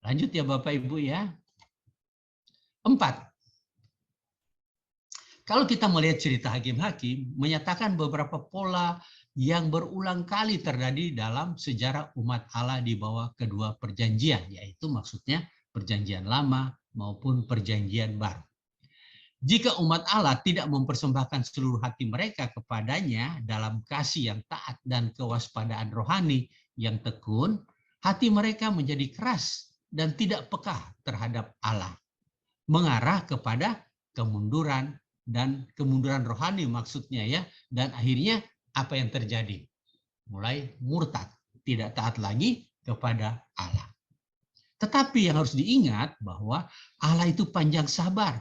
Lanjut ya Bapak Ibu ya. 4. Kalau kita melihat cerita Hakim-Hakim, menyatakan beberapa pola yang berulang kali terjadi dalam sejarah umat Allah di bawah kedua perjanjian, yaitu maksudnya Perjanjian Lama maupun Perjanjian Baru. Jika umat Allah tidak mempersembahkan seluruh hati mereka kepadanya dalam kasih yang taat dan kewaspadaan rohani yang tekun, hati mereka menjadi keras dan tidak peka terhadap Allah, mengarah kepada kemunduran dan kemunduran rohani maksudnya ya, dan akhirnya apa yang terjadi? Mulai murtad, tidak taat lagi kepada Allah. Tetapi yang harus diingat bahwa Allah itu panjang sabar.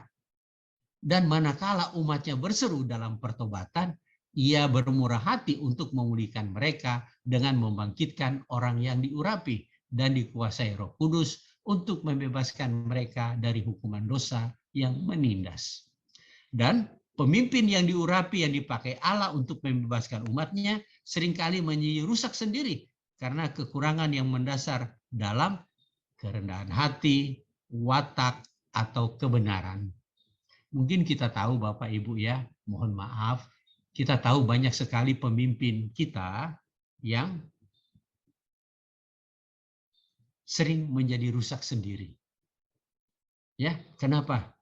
Dan manakala umatnya berseru dalam pertobatan, ia bermurah hati untuk memulihkan mereka dengan membangkitkan orang yang diurapi dan dikuasai Roh Kudus untuk membebaskan mereka dari hukuman dosa yang menindas. Dan pemimpin yang diurapi yang dipakai Allah untuk membebaskan umatnya seringkali menjadi rusak sendiri karena kekurangan yang mendasar dalam kerendahan hati, watak, atau kebenaran. Mungkin kita tahu Bapak Ibu ya, mohon maaf, kita tahu banyak sekali pemimpin kita yang sering menjadi rusak sendiri. Ya, kenapa?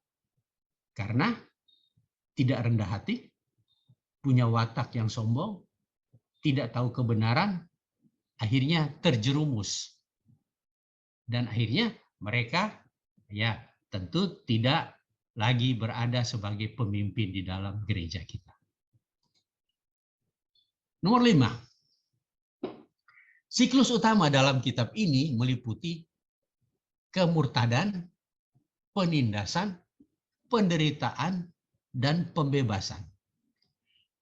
Karena tidak rendah hati, punya watak yang sombong, tidak tahu kebenaran, akhirnya terjerumus. Dan akhirnya mereka ya tentu tidak lagi berada sebagai pemimpin di dalam gereja kita. Nomor 5. Siklus utama dalam kitab ini meliputi kemurtadan, penindasan, penderitaan, dan pembebasan.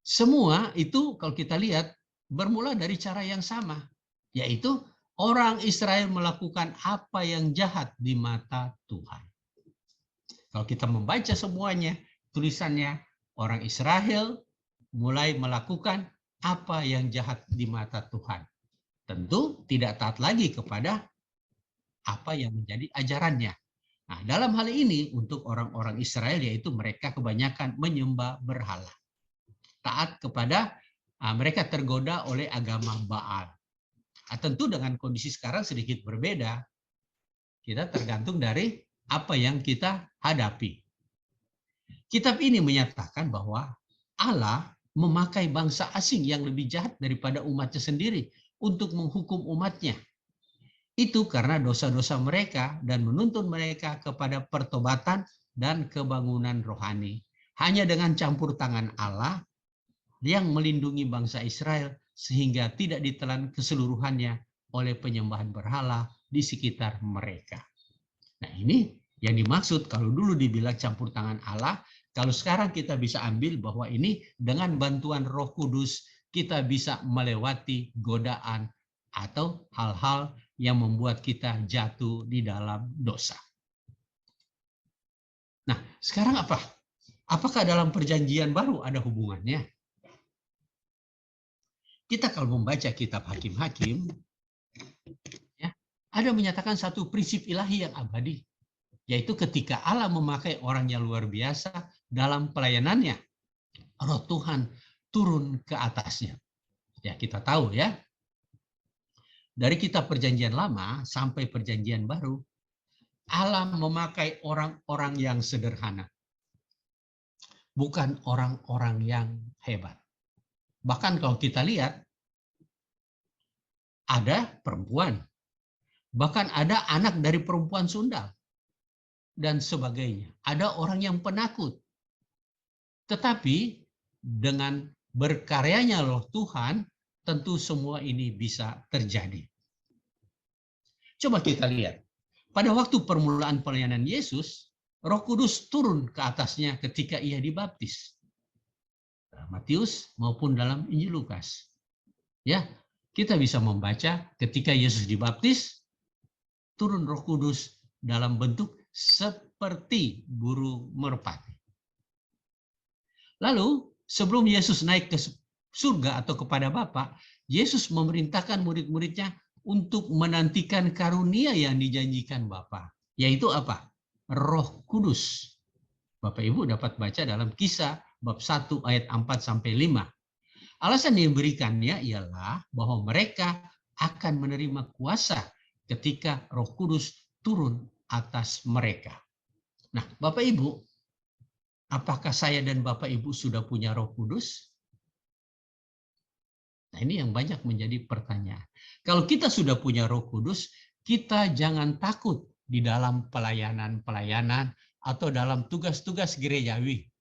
Semua itu kalau kita lihat bermula dari cara yang sama, yaitu orang Israel melakukan apa yang jahat di mata Tuhan. Kalau kita membaca semuanya, tulisannya orang Israel mulai melakukan apa yang jahat di mata Tuhan. Tentu tidak taat lagi kepada apa yang menjadi ajarannya. Nah, dalam hal ini untuk orang-orang Israel yaitu mereka kebanyakan menyembah berhala. Taat kepada mereka tergoda oleh agama Baal. Nah, tentu dengan kondisi sekarang sedikit berbeda. Kita tergantung dari apa yang kita hadapi. Kitab ini menyatakan bahwa Allah memakai bangsa asing yang lebih jahat daripada umatnya sendiri untuk menghukum umatnya. Itu karena dosa-dosa mereka dan menuntun mereka kepada pertobatan dan kebangunan rohani. Hanya dengan campur tangan Allah yang melindungi bangsa Israel sehingga tidak ditelan keseluruhannya oleh penyembahan berhala di sekitar mereka. Nah, ini yang dimaksud kalau dulu dibilang campur tangan Allah, kalau sekarang kita bisa ambil bahwa ini dengan bantuan Roh Kudus kita bisa melewati godaan atau hal-hal yang membuat kita jatuh di dalam dosa. Nah, sekarang apa? Apakah dalam perjanjian baru ada hubungannya? Kita kalau membaca kitab Hakim-Hakim, ya, ada menyatakan satu prinsip ilahi yang abadi, yaitu ketika Allah memakai orang yang luar biasa dalam pelayanannya, Roh Tuhan turun ke atasnya. Ya, kita tahu ya, dari kitab Perjanjian Lama sampai Perjanjian Baru, Allah memakai orang-orang yang sederhana, bukan orang-orang yang hebat. Bahkan kalau kita lihat, ada perempuan, bahkan ada anak dari perempuan sundal, dan sebagainya. Ada orang yang penakut. Tetapi dengan berkaryanya Roh Tuhan, tentu semua ini bisa terjadi. Coba kita lihat. Pada waktu permulaan pelayanan Yesus, Roh Kudus turun ke atasnya ketika ia dibaptis. Matius maupun dalam Injil Lukas. Ya, kita bisa membaca ketika Yesus dibaptis, turun Roh Kudus dalam bentuk seperti burung merpati. Lalu, sebelum Yesus naik ke surga atau kepada Bapa, Yesus memerintahkan murid-muridnya untuk menantikan karunia yang dijanjikan Bapa, yaitu apa? Roh Kudus. Bapak Ibu dapat baca dalam Kisah bab 1 ayat 4 sampai 5. Alasan yang diberikannya ialah bahwa mereka akan menerima kuasa ketika Roh Kudus turun atas mereka. Nah, Bapak Ibu, apakah saya dan Bapak Ibu sudah punya Roh Kudus? Nah, ini yang banyak menjadi pertanyaan. Kalau kita sudah punya Roh Kudus, kita jangan takut di dalam pelayanan-pelayanan atau dalam tugas-tugas gerejawi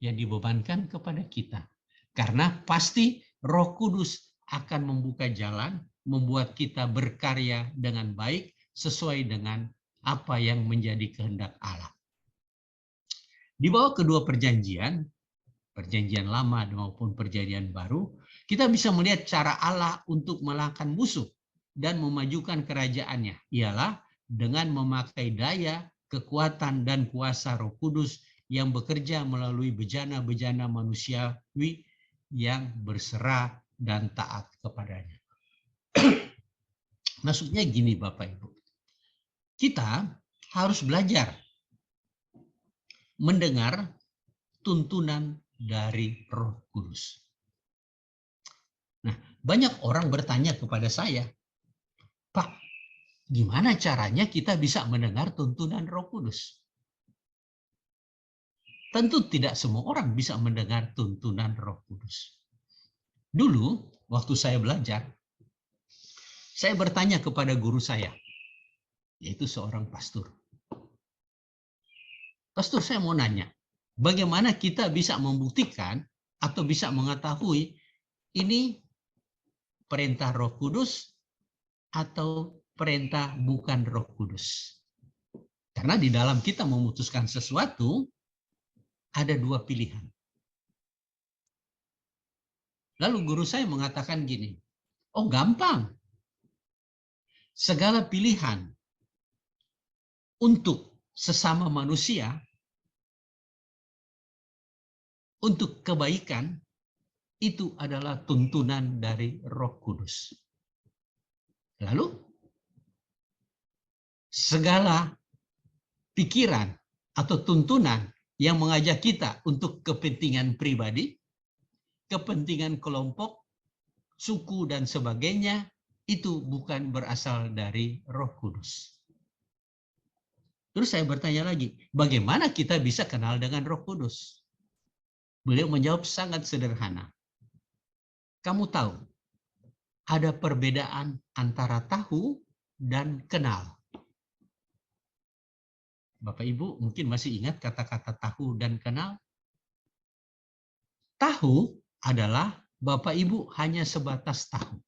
yang dibebankan kepada kita. Karena pasti Roh Kudus akan membuka jalan, membuat kita berkarya dengan baik sesuai dengan apa yang menjadi kehendak Allah. Di bawah kedua perjanjian, Perjanjian Lama maupun Perjanjian Baru, kita bisa melihat cara Allah untuk mengalahkan musuh dan memajukan kerajaannya, ialah dengan memakai daya, kekuatan, dan kuasa Roh Kudus yang bekerja melalui bejana-bejana manusiawi yang berserah dan taat kepadanya. Maksudnya gini Bapak Ibu, kita harus belajar mendengar tuntunan dari Roh Kudus. Nah, banyak orang bertanya kepada saya, Pak, gimana caranya kita bisa mendengar tuntunan Roh Kudus? Tentu tidak semua orang bisa mendengar tuntunan Roh Kudus. Dulu, waktu saya belajar, saya bertanya kepada guru saya, yaitu seorang pastor. Pastor, saya mau nanya, bagaimana kita bisa membuktikan atau bisa mengetahui ini perintah Roh Kudus atau perintah bukan Roh Kudus? Karena di dalam kita memutuskan sesuatu, ada dua pilihan. Lalu guru saya mengatakan gini, oh gampang. Segala pilihan untuk sesama manusia, untuk kebaikan, itu adalah tuntunan dari Roh Kudus. Lalu, segala pikiran atau tuntunan yang mengajak kita untuk kepentingan pribadi, kepentingan kelompok, suku, dan sebagainya, itu bukan berasal dari Roh Kudus. Terus saya bertanya lagi, bagaimana kita bisa kenal dengan Roh Kudus? Beliau menjawab sangat sederhana. Kamu tahu, ada perbedaan antara tahu dan kenal. Bapak Ibu mungkin masih ingat kata-kata tahu dan kenal? Tahu adalah Bapak Ibu hanya sebatas tahu.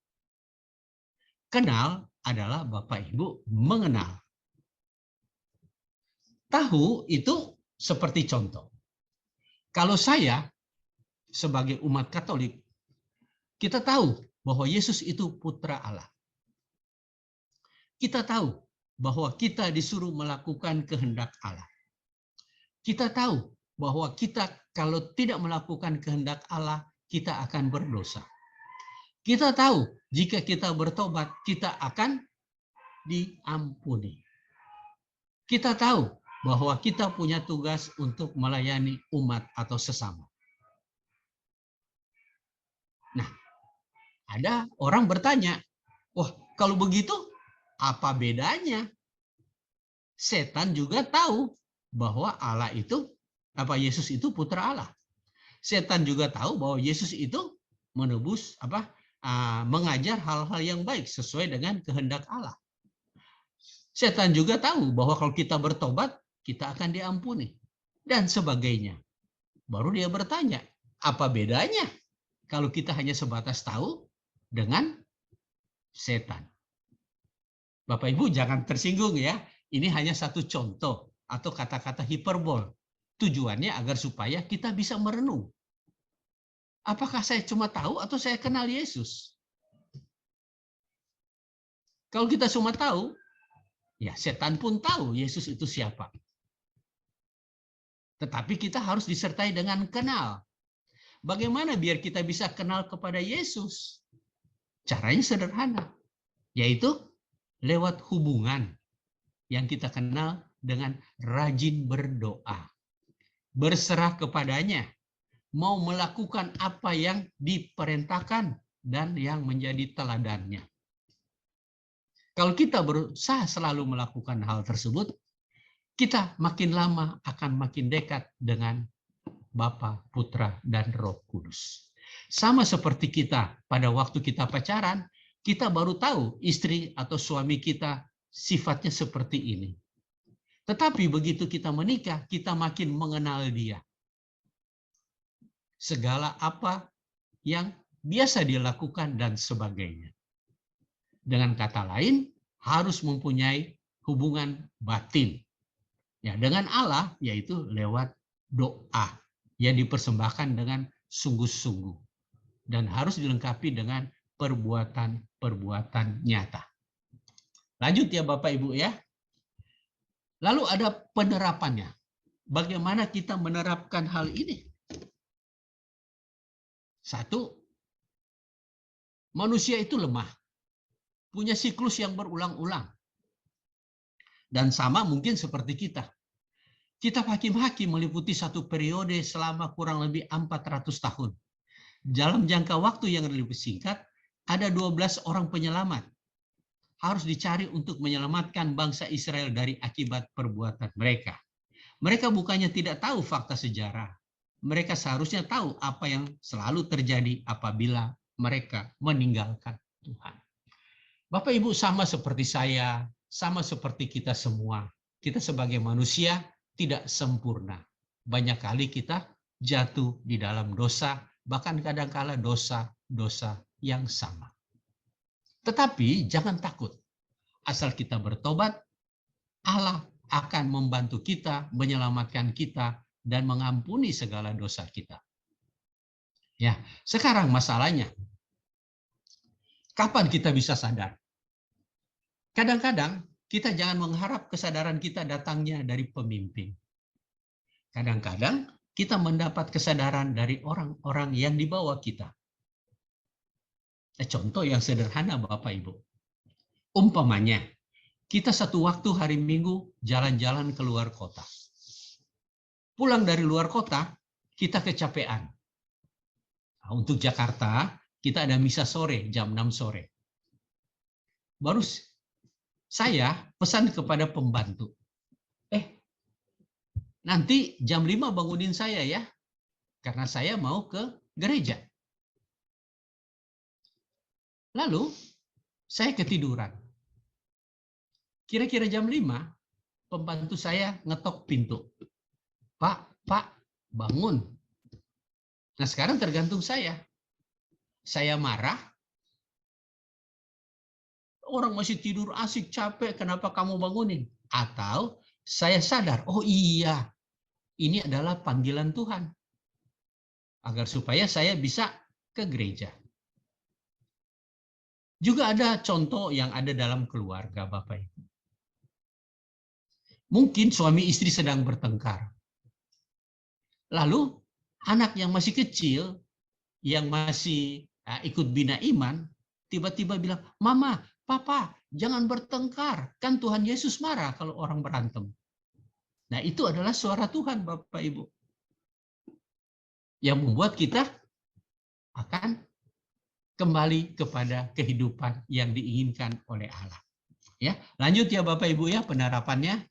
Kenal adalah Bapak Ibu mengenal. Tahu itu seperti contoh. Kalau saya sebagai umat Katolik, kita tahu bahwa Yesus itu putra Allah. Kita tahu bahwa kita disuruh melakukan kehendak Allah. Kita tahu bahwa kita kalau tidak melakukan kehendak Allah, kita akan berdosa. Kita tahu jika kita bertobat, kita akan diampuni. Kita tahu bahwa kita punya tugas untuk melayani umat atau sesama. Nah, ada orang bertanya, wah kalau begitu apa bedanya? Setan juga tahu bahwa Allah itu, Yesus itu putra Allah. Setan juga tahu bahwa Yesus itu menebus, mengajar hal-hal yang baik sesuai dengan kehendak Allah. Setan juga tahu bahwa kalau kita bertobat, kita akan diampuni. Dan sebagainya. Baru dia bertanya, apa bedanya kalau kita hanya sebatas tahu dengan setan? Bapak Ibu jangan tersinggung ya. Ini hanya satu contoh atau kata-kata hiperbol. Tujuannya agar supaya kita bisa merenung. Apakah saya cuma tahu atau saya kenal Yesus? Kalau kita cuma tahu, ya setan pun tahu Yesus itu siapa. Tetapi kita harus disertai dengan kenal. Bagaimana biar kita bisa kenal kepada Yesus? Caranya sederhana, yaitu lewat hubungan yang kita kenal dengan rajin berdoa. Berserah kepadanya, mau melakukan apa yang diperintahkan dan yang menjadi teladannya. Kalau kita berusaha selalu melakukan hal tersebut, kita makin lama akan makin dekat dengan Bapa, Putra, dan Roh Kudus. Sama seperti kita pada waktu kita pacaran, kita baru tahu istri atau suami kita sifatnya seperti ini. Tetapi begitu kita menikah, kita makin mengenal dia. Segala apa yang biasa dia lakukan dan sebagainya. Dengan kata lain, harus mempunyai hubungan batin. Ya, dengan Allah, yaitu lewat doa yang dipersembahkan dengan sungguh-sungguh. Dan harus dilengkapi dengan perbuatan-perbuatan nyata. Lanjut ya Bapak Ibu ya. Lalu ada penerapannya. Bagaimana kita menerapkan hal ini? Satu, manusia itu lemah. Punya siklus yang berulang-ulang. Dan sama mungkin seperti kita. Kitab Hakim-Hakim meliputi satu periode selama kurang lebih 400 tahun. Dalam jangka waktu yang lebih singkat, ada 12 orang penyelamat. Harus dicari untuk menyelamatkan bangsa Israel dari akibat perbuatan mereka. Mereka bukannya tidak tahu fakta sejarah. Mereka seharusnya tahu apa yang selalu terjadi apabila mereka meninggalkan Tuhan. Bapak Ibu sama seperti saya, sama seperti kita semua. Kita sebagai manusia tidak sempurna. Banyak kali kita jatuh di dalam dosa, bahkan kadang-kala dosa-dosa yang sama. Tetapi jangan takut. Asal kita bertobat, Allah akan membantu kita, menyelamatkan kita, dan mengampuni segala dosa kita. Ya, sekarang masalahnya, kapan kita bisa sadar? Kadang-kadang kita jangan mengharap kesadaran kita datangnya dari pemimpin. Kadang-kadang kita mendapat kesadaran dari orang-orang yang di bawah kita. Contoh yang sederhana Bapak Ibu. Umpamanya, kita satu waktu hari Minggu jalan-jalan ke luar kota. Pulang dari luar kota, kita kecapean. Nah, untuk Jakarta, kita ada misa sore, jam 6 sore. Baru saya pesan kepada pembantu, nanti jam 5 bangunin saya ya, karena saya mau ke gereja. Lalu, saya ketiduran. Kira-kira jam 5, pembantu saya ngetok pintu. Pak, bangun. Nah sekarang tergantung saya. Saya marah, orang masih tidur asik, capek, kenapa kamu bangunin? Atau saya sadar, oh iya, ini adalah panggilan Tuhan. Agar supaya saya bisa ke gereja. Juga ada contoh yang ada dalam keluarga Bapak Ibu. Mungkin suami istri sedang bertengkar. Lalu anak yang masih kecil yang masih ikut bina iman, tiba-tiba bilang, Mama, Papa, jangan bertengkar. Kan Tuhan Yesus marah kalau orang berantem. Nah, itu adalah suara Tuhan, Bapak Ibu. Yang membuat kita akan kembali kepada kehidupan yang diinginkan oleh Allah. Ya, lanjut ya Bapak Ibu ya penerapannya.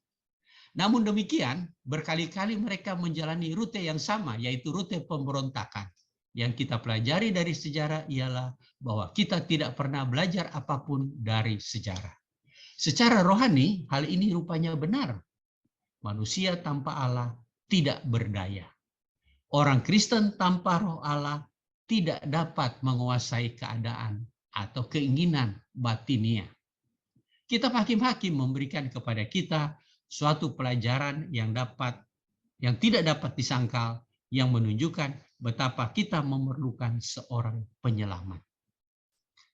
Namun demikian, berkali-kali mereka menjalani rute yang sama, yaitu rute pemberontakan. Yang kita pelajari dari sejarah ialah bahwa kita tidak pernah belajar apapun dari sejarah. Secara rohani, hal ini rupanya benar. Manusia tanpa Allah tidak berdaya. Orang Kristen tanpa roh Allah tidak dapat menguasai keadaan atau keinginan batinia. Kitab Hakim-Hakim memberikan kepada kita suatu pelajaran yang tidak dapat disangkal, yang menunjukkan betapa kita memerlukan seorang penyelamat.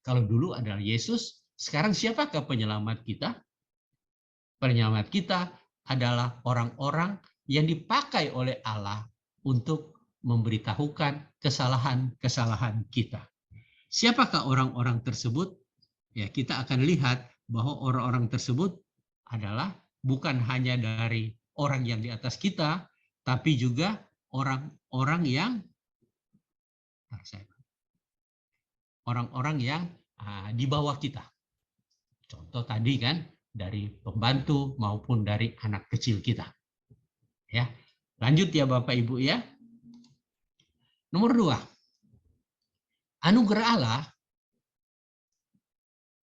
Kalau dulu adalah Yesus, sekarang siapakah penyelamat kita? Penyelamat kita adalah orang-orang yang dipakai oleh Allah untuk memberitahukan kesalahan-kesalahan kita. Siapakah orang-orang tersebut? Ya, kita akan lihat bahwa orang-orang tersebut adalah bukan hanya dari orang yang di atas kita, tapi juga orang-orang yang di bawah kita. Contoh tadi kan dari pembantu maupun dari anak kecil kita. Ya, lanjut ya Bapak Ibu ya. Nomor 2, anugerah Allah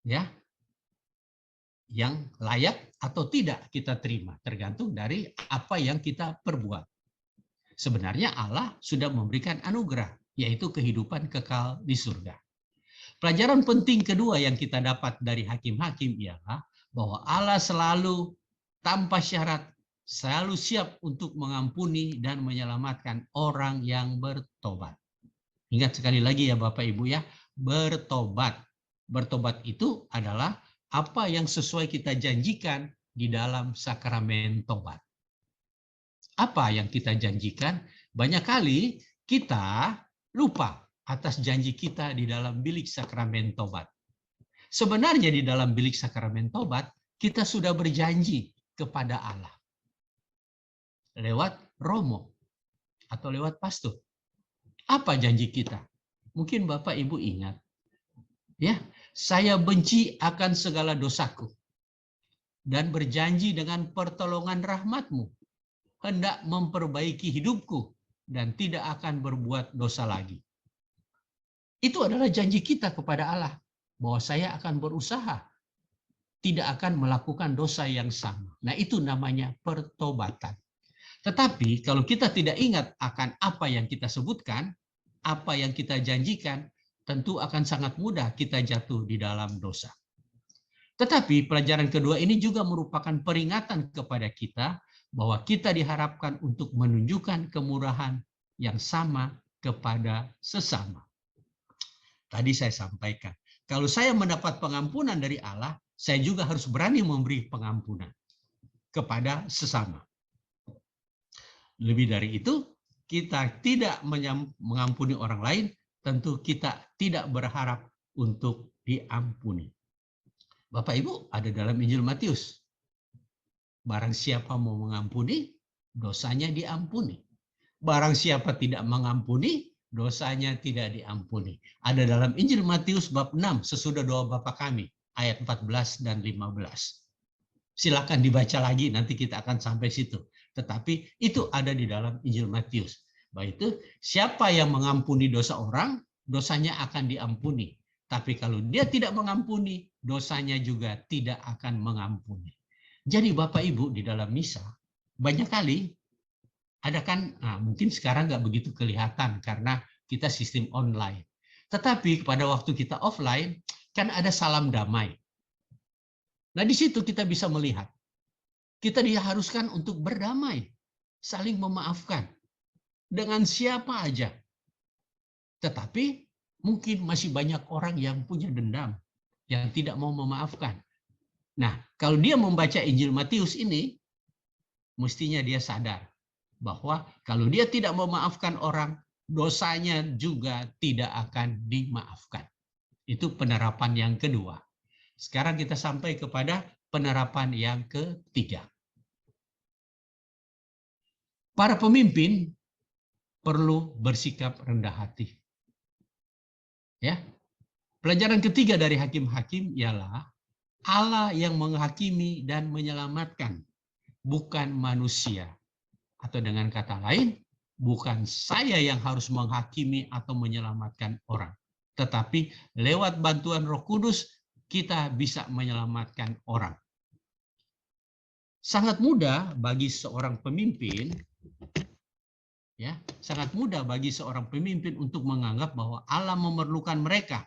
ya yang layak atau tidak kita terima tergantung dari apa yang kita perbuat. Sebenarnya Allah sudah memberikan anugerah, yaitu kehidupan kekal di surga. Pelajaran penting kedua yang kita dapat dari Hakim-Hakim ialah bahwa Allah selalu tanpa syarat selalu siap untuk mengampuni dan menyelamatkan orang yang bertobat. Ingat sekali lagi ya Bapak Ibu ya, bertobat. Bertobat itu adalah apa yang sesuai kita janjikan di dalam sakramen tobat. Apa yang kita janjikan? Banyak kali kita lupa atas janji kita di dalam bilik sakramen tobat. Sebenarnya di dalam bilik sakramen tobat, kita sudah berjanji kepada Allah. Lewat romo atau lewat pastor. Apa janji kita? Mungkin Bapak Ibu ingat. Ya, saya benci akan segala dosaku dan berjanji dengan pertolongan rahmat-Mu hendak memperbaiki hidupku dan tidak akan berbuat dosa lagi. Itu adalah janji kita kepada Allah bahwa saya akan berusaha tidak akan melakukan dosa yang sama. Nah, itu namanya pertobatan. Tetapi kalau kita tidak ingat akan apa yang kita sebutkan, apa yang kita janjikan, tentu akan sangat mudah kita jatuh di dalam dosa. Tetapi pelajaran kedua ini juga merupakan peringatan kepada kita bahwa kita diharapkan untuk menunjukkan kemurahan yang sama kepada sesama. Tadi saya sampaikan, kalau saya mendapat pengampunan dari Allah, saya juga harus berani memberi pengampunan kepada sesama. Lebih dari itu, kita tidak mengampuni orang lain, tentu kita tidak berharap untuk diampuni. Bapak Ibu, ada dalam Injil Matius. Barang siapa mau mengampuni, dosanya diampuni. Barang siapa tidak mengampuni, dosanya tidak diampuni. Ada dalam Injil Matius bab 6, sesudah doa Bapa kami, ayat 14 dan 15. Silakan dibaca lagi, nanti kita akan sampai situ. Tetapi itu ada di dalam Injil Matius. Bahwa itu, siapa yang mengampuni dosa orang, dosanya akan diampuni. Tapi kalau dia tidak mengampuni, dosanya juga tidak akan mengampuni. Jadi Bapak Ibu di dalam misa, banyak kali ada kan, mungkin sekarang nggak begitu kelihatan karena kita sistem online. Tetapi pada waktu kita offline, kan ada salam damai. Nah di situ kita bisa melihat, kita diharuskan untuk berdamai, saling memaafkan dengan siapa aja. Tetapi mungkin masih banyak orang yang punya dendam, yang tidak mau memaafkan. Nah, kalau dia membaca Injil Matius ini, mestinya dia sadar bahwa kalau dia tidak memaafkan orang, dosanya juga tidak akan dimaafkan. Itu penerapan yang kedua. Sekarang kita sampai kepada penerapan yang ketiga. Para pemimpin perlu bersikap rendah hati. Ya. Pelajaran ketiga dari hakim-hakim ialah Allah yang menghakimi dan menyelamatkan, bukan manusia. Atau dengan kata lain, bukan saya yang harus menghakimi atau menyelamatkan orang. Tetapi lewat bantuan Roh Kudus, kita bisa menyelamatkan orang. Sangat mudah bagi seorang pemimpin, ya, sangat mudah bagi seorang pemimpin untuk menganggap bahwa Allah memerlukan mereka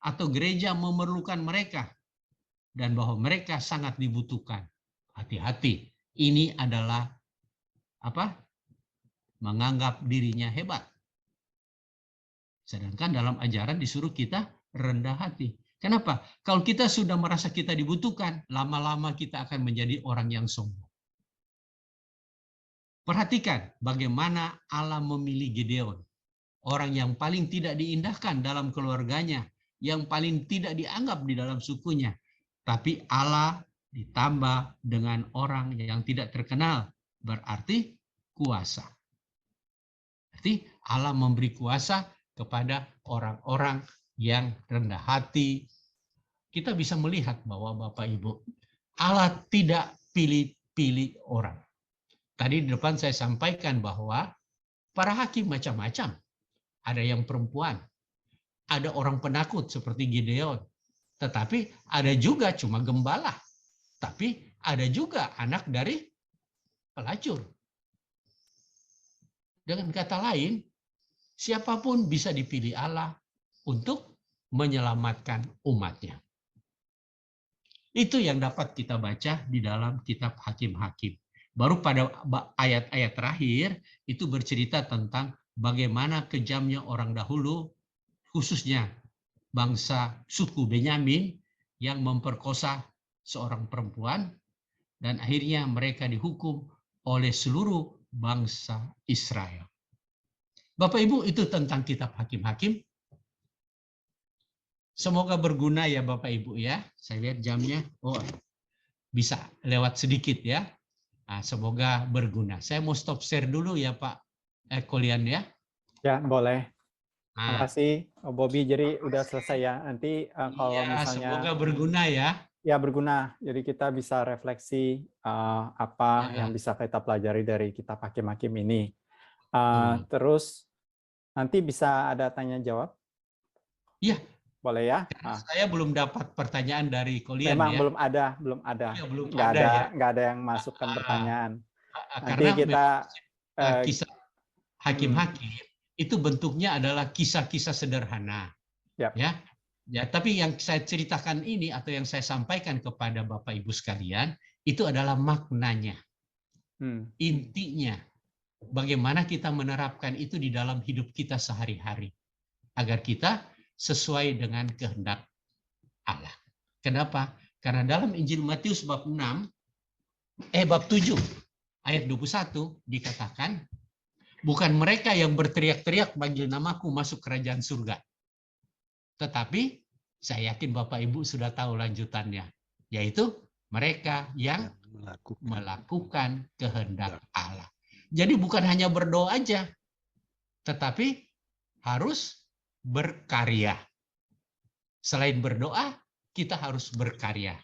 atau gereja memerlukan mereka dan bahwa mereka sangat dibutuhkan. Hati-hati, ini adalah apa? Menganggap dirinya hebat. Sedangkan dalam ajaran disuruh kita rendah hati. Kenapa? Kalau kita sudah merasa kita dibutuhkan, lama-lama kita akan menjadi orang yang sombong. Perhatikan bagaimana Allah memilih Gideon, orang yang paling tidak diindahkan dalam keluarganya, yang paling tidak dianggap di dalam sukunya. Tapi Allah ditambah dengan orang yang tidak terkenal, berarti kuasa. Berarti Allah memberi kuasa kepada orang-orang yang rendah hati. Kita bisa melihat bahwa Bapak Ibu, Allah tidak pilih-pilih orang. Tadi di depan saya sampaikan bahwa para hakim macam-macam. Ada yang perempuan, ada orang penakut seperti Gideon. Tetapi ada juga cuma gembala. Tapi ada juga anak dari pelacur. Dengan kata lain, siapapun bisa dipilih Allah untuk menyelamatkan umatnya. Itu yang dapat kita baca di dalam kitab Hakim-Hakim. Baru pada ayat-ayat terakhir itu bercerita tentang bagaimana kejamnya orang dahulu, khususnya bangsa suku Benyamin yang memperkosa seorang perempuan dan akhirnya mereka dihukum oleh seluruh bangsa Israel. Bapak Ibu, itu tentang kitab Hakim-Hakim. Semoga berguna ya Bapak Ibu ya. Saya lihat jamnya. Oh, bisa lewat sedikit ya. Nah, semoga berguna. Saya mau stop share dulu ya Pak Kolian ya. Ya, boleh. Terima Nah, kasih, Bobby. Jadi udah selesai ya. Nanti kalau iya, misalnya semoga berguna ya. ya berguna, jadi kita bisa refleksi apa Ya, yang bisa kita pelajari dari kitab Hakim-Hakim ini. betul. Terus nanti bisa ada tanya jawab, Iya, boleh ya? saya belum dapat pertanyaan dari Kolian Memang ya. belum ada, Iya, belum ada ya. nggak ada yang masukkan pertanyaan. Nanti Karena memang kita kisah hakim-hakim itu bentuknya adalah kisah-kisah sederhana. ya. Ya. Ya, tapi yang saya ceritakan ini atau yang saya sampaikan kepada Bapak Ibu sekalian itu adalah maknanya. Intinya bagaimana kita menerapkan itu di dalam hidup kita sehari-hari agar kita sesuai dengan kehendak Allah. Kenapa? Karena dalam Injil Matius bab 7 ayat 21 dikatakan, bukan mereka yang berteriak-teriak panggil namaku masuk kerajaan surga. Tetapi saya yakin Bapak Ibu sudah tahu lanjutannya, yaitu mereka yang melakukan kehendak Allah. Jadi bukan hanya berdoa aja, tetapi harus berkarya. Selain berdoa, kita harus berkarya.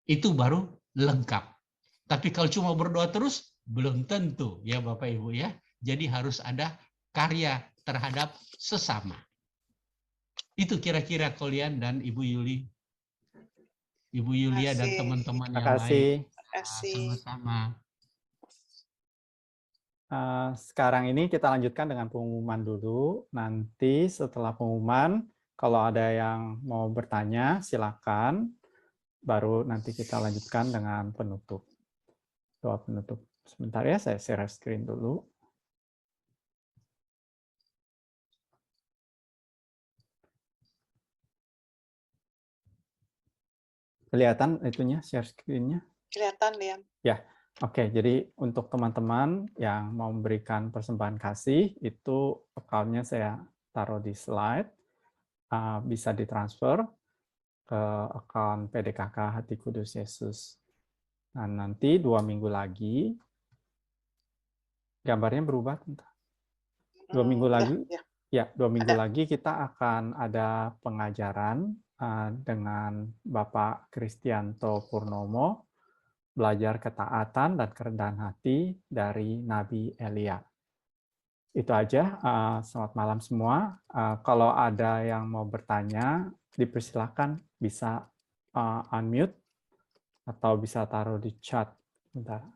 Itu baru lengkap. Tapi kalau cuma berdoa terus, belum tentu ya Bapak Ibu ya. Jadi harus ada karya terhadap sesama. Itu kira-kira Kolian dan Ibu Yuli. Ibu Yulia dan teman-teman Terima yang lain. kasih. Sama-sama. Sekarang ini kita lanjutkan dengan pengumuman dulu. Nanti setelah pengumuman, kalau ada yang mau bertanya, silakan. Baru nanti kita lanjutkan dengan penutup. Doa penutup. Sebentar ya, saya share screen dulu. Kelihatan itunya, share screen-nya? Kelihatan, Liam. Ya. Oke, jadi untuk teman-teman yang mau memberikan persembahan kasih, itu account-nya saya taruh di slide, bisa ditransfer ke account PDKK Hati Kudus Yesus. Nah, nanti 2 minggu lagi, gambarnya berubah, 2 minggu lagi, ya 2 minggu lagi kita akan ada pengajaran dengan Bapak Kristianto Purnomo, belajar ketaatan dan kerendahan hati dari Nabi Elia. Itu aja, selamat malam semua. Kalau ada yang mau bertanya, dipersilakan bisa unmute atau bisa taruh di chat. Bentar.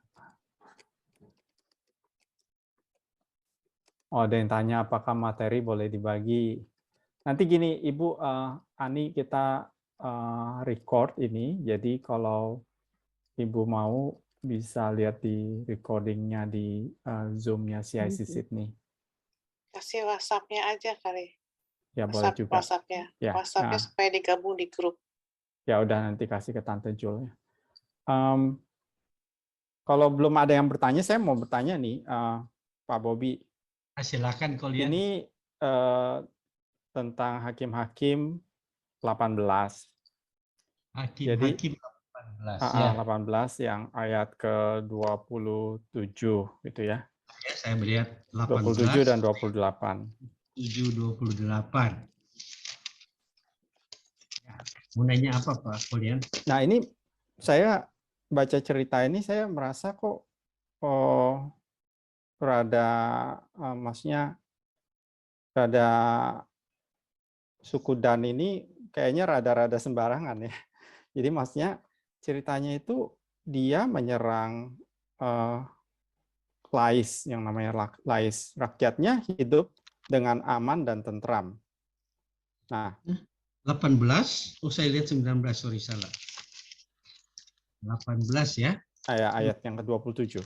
Oh, ada yang tanya apakah materi boleh dibagi. Nanti gini, Ibu Ani, kita record ini, jadi kalau Ibu mau bisa lihat di recordingnya di Zoom-nya CIC Sydney. Kasih WhatsApp-nya aja kali. Ya, boleh juga. WhatsApp-nya. Ya, WhatsApp-nya supaya digabung di grup. Ya udah, nanti kasih ke Tante Jul. Kalau belum ada yang bertanya, saya mau bertanya nih, Pak Bobi. Silakan kalian. Ini tentang Hakim-Hakim 18. Hakim-Hakim 18 ya. 18 yang ayat ke-27 gitu ya. Ya, saya melihat 27 dan 28. 7:28. Ya, mau nanya apa Pak Kolian? Nah, ini saya baca cerita ini, saya merasa kok rada maksudnya rada suku Dan ini kayaknya rada-rada sembarangan ya. Jadi maksudnya ceritanya itu dia menyerang Lais, yang namanya Lais. Rakyatnya hidup dengan aman dan tentram. Nah, 18, saya lihat 19, sorry salah. 18 ya. Ayat yang ke-27.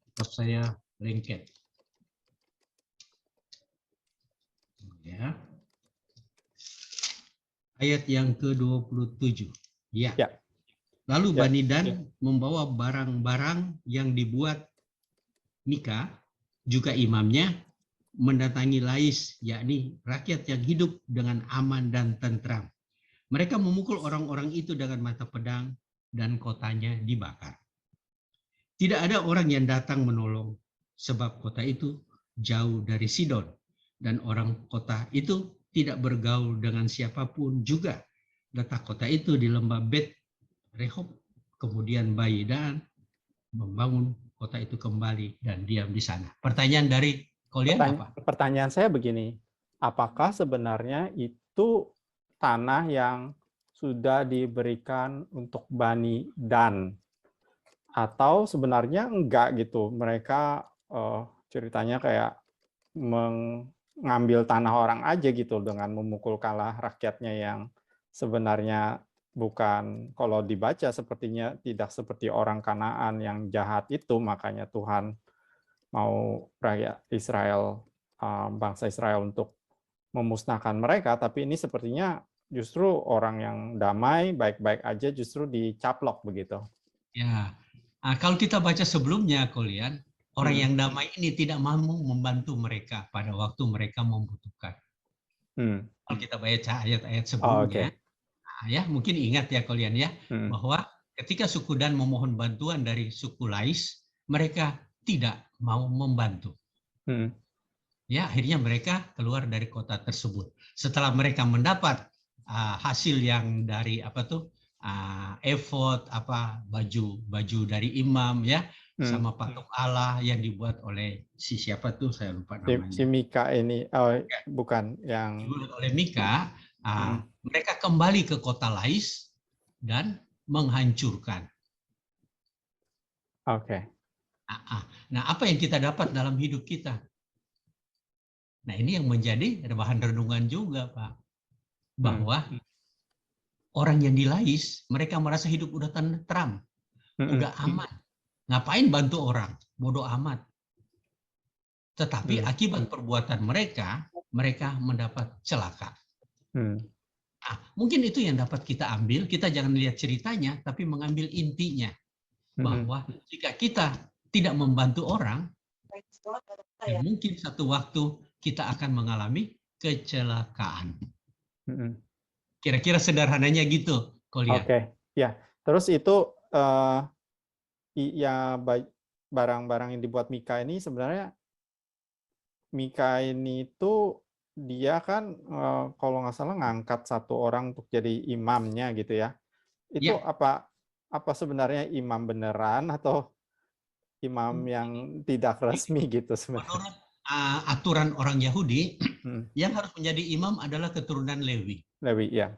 Tetap saya lengket. Ya. Ayat yang ke-27. Ya. Lalu Bani Dan membawa barang-barang yang dibuat Mika, juga imamnya, mendatangi Lais, yakni rakyat yang hidup dengan aman dan tentram. Mereka memukul orang-orang itu dengan mata pedang dan kotanya dibakar. Tidak ada orang yang datang menolong, sebab kota itu jauh dari Sidon, dan orang kota itu tidak bergaul dengan siapapun juga. Letak kota itu di lembah Bet Rehob. Kemudian Bani Dan membangun kota itu kembali dan diam di sana. Pertanyaan dari kalian apa? Pertanyaan saya begini, apakah sebenarnya itu tanah yang sudah diberikan untuk Bani Dan? Atau sebenarnya enggak gitu, mereka ceritanya kayak mengambil tanah orang aja gitu dengan memukul kalah rakyatnya yang sebenarnya bukan, kalau dibaca sepertinya tidak seperti orang Kanaan yang jahat itu, makanya Tuhan mau rakyat Israel, bangsa Israel untuk memusnahkan mereka, tapi ini sepertinya justru orang yang damai, baik-baik aja justru dicaplok begitu. Ya, kalau kita baca sebelumnya, kalian, orang yang damai ini tidak mampu membantu mereka pada waktu mereka membutuhkan. Kalau kita baca ayat-ayat sebelumnya, ya mungkin ingat ya kalian ya, bahwa ketika suku Dan memohon bantuan dari suku Lais, mereka tidak mau membantu. Ya, akhirnya mereka keluar dari kota tersebut. Setelah mereka mendapat hasil yang dari efod, baju dari imam ya, sama patung Allah yang dibuat oleh si siapa tuh, saya lupa namanya. Si Mika ini, bukan yang dibuat oleh Mika. Mereka kembali ke kota Lais dan menghancurkan. Oke. Nah, apa yang kita dapat dalam hidup kita? Nah, ini yang menjadi bahan renungan juga, Pak. Bahwa orang yang di Lais, mereka merasa hidup udah tentram, udah aman. Ngapain bantu orang? Bodoh amat. Tetapi akibat perbuatan mereka, mereka mendapat celaka. Mungkin itu yang dapat kita ambil. Kita jangan lihat ceritanya, tapi mengambil intinya. Bahwa jika kita tidak membantu orang, ya mungkin satu waktu kita akan mengalami kecelakaan. Kira-kira sederhananya gitu, Kolia. Oke, ya. Terus itu ya barang-barang yang dibuat Mika ini sebenarnya Mika ini tuh dia kan kalau nggak salah ngangkat satu orang untuk jadi imamnya gitu ya. Itu Ya. apa sebenarnya imam beneran atau imam yang tidak resmi gitu sebenarnya? Menurut aturan orang Yahudi, yang harus menjadi imam adalah keturunan Lewi. Lewi, ya.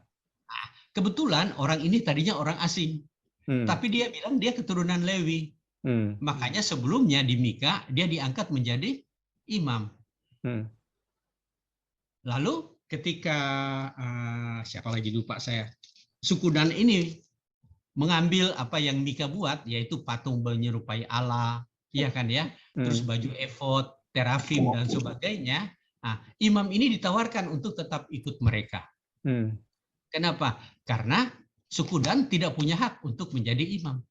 Kebetulan orang ini tadinya orang asing, tapi dia bilang dia keturunan Lewi. Makanya sebelumnya di Mika dia diangkat menjadi imam. Lalu ketika siapa lagi lupa saya, suku Dan ini mengambil apa yang Mika buat, yaitu patung menyerupai Allah, ya kan ya, terus baju efod, terafim dan sebagainya. Nah, imam ini ditawarkan untuk tetap ikut mereka. Kenapa? Karena suku Dan tidak punya hak untuk menjadi imam.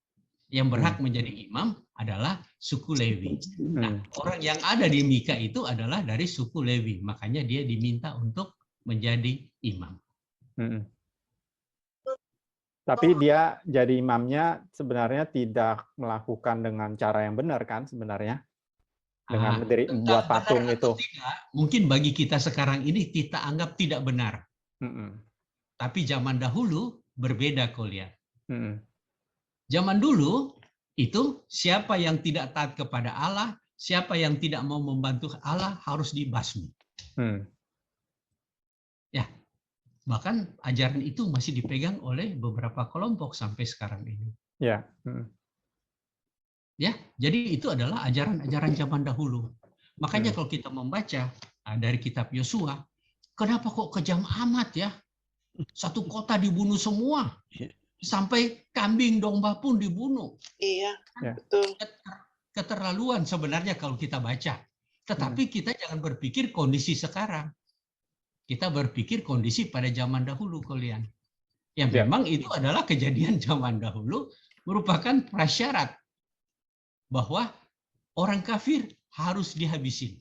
Yang berhak menjadi imam adalah suku Lewi. Nah, orang yang ada di Mika itu adalah dari suku Lewi. Makanya dia diminta untuk menjadi imam. Tapi dia jadi imamnya sebenarnya tidak melakukan dengan cara yang benar kan sebenarnya? Dengan buat patung itu. Tidak, mungkin bagi kita sekarang ini kita anggap tidak benar. Tapi zaman dahulu berbeda, Kolia. Zaman dulu itu siapa yang tidak taat kepada Allah, siapa yang tidak mau membantu Allah harus dibasmi. Ya, bahkan ajaran itu masih dipegang oleh beberapa kelompok sampai sekarang ini. Ya. Ya, jadi itu adalah ajaran-ajaran zaman dahulu. Makanya kalau kita membaca dari kitab Yosua, kenapa kok kejam amat ya? Satu kota dibunuh semua. Sampai kambing domba pun dibunuh. Iya, betul. Keterlaluan sebenarnya kalau kita baca. Tetapi kita jangan berpikir kondisi sekarang. Kita berpikir kondisi pada zaman dahulu, kalian. Yang memang itu adalah kejadian zaman dahulu merupakan prasyarat bahwa orang kafir harus dihabisin.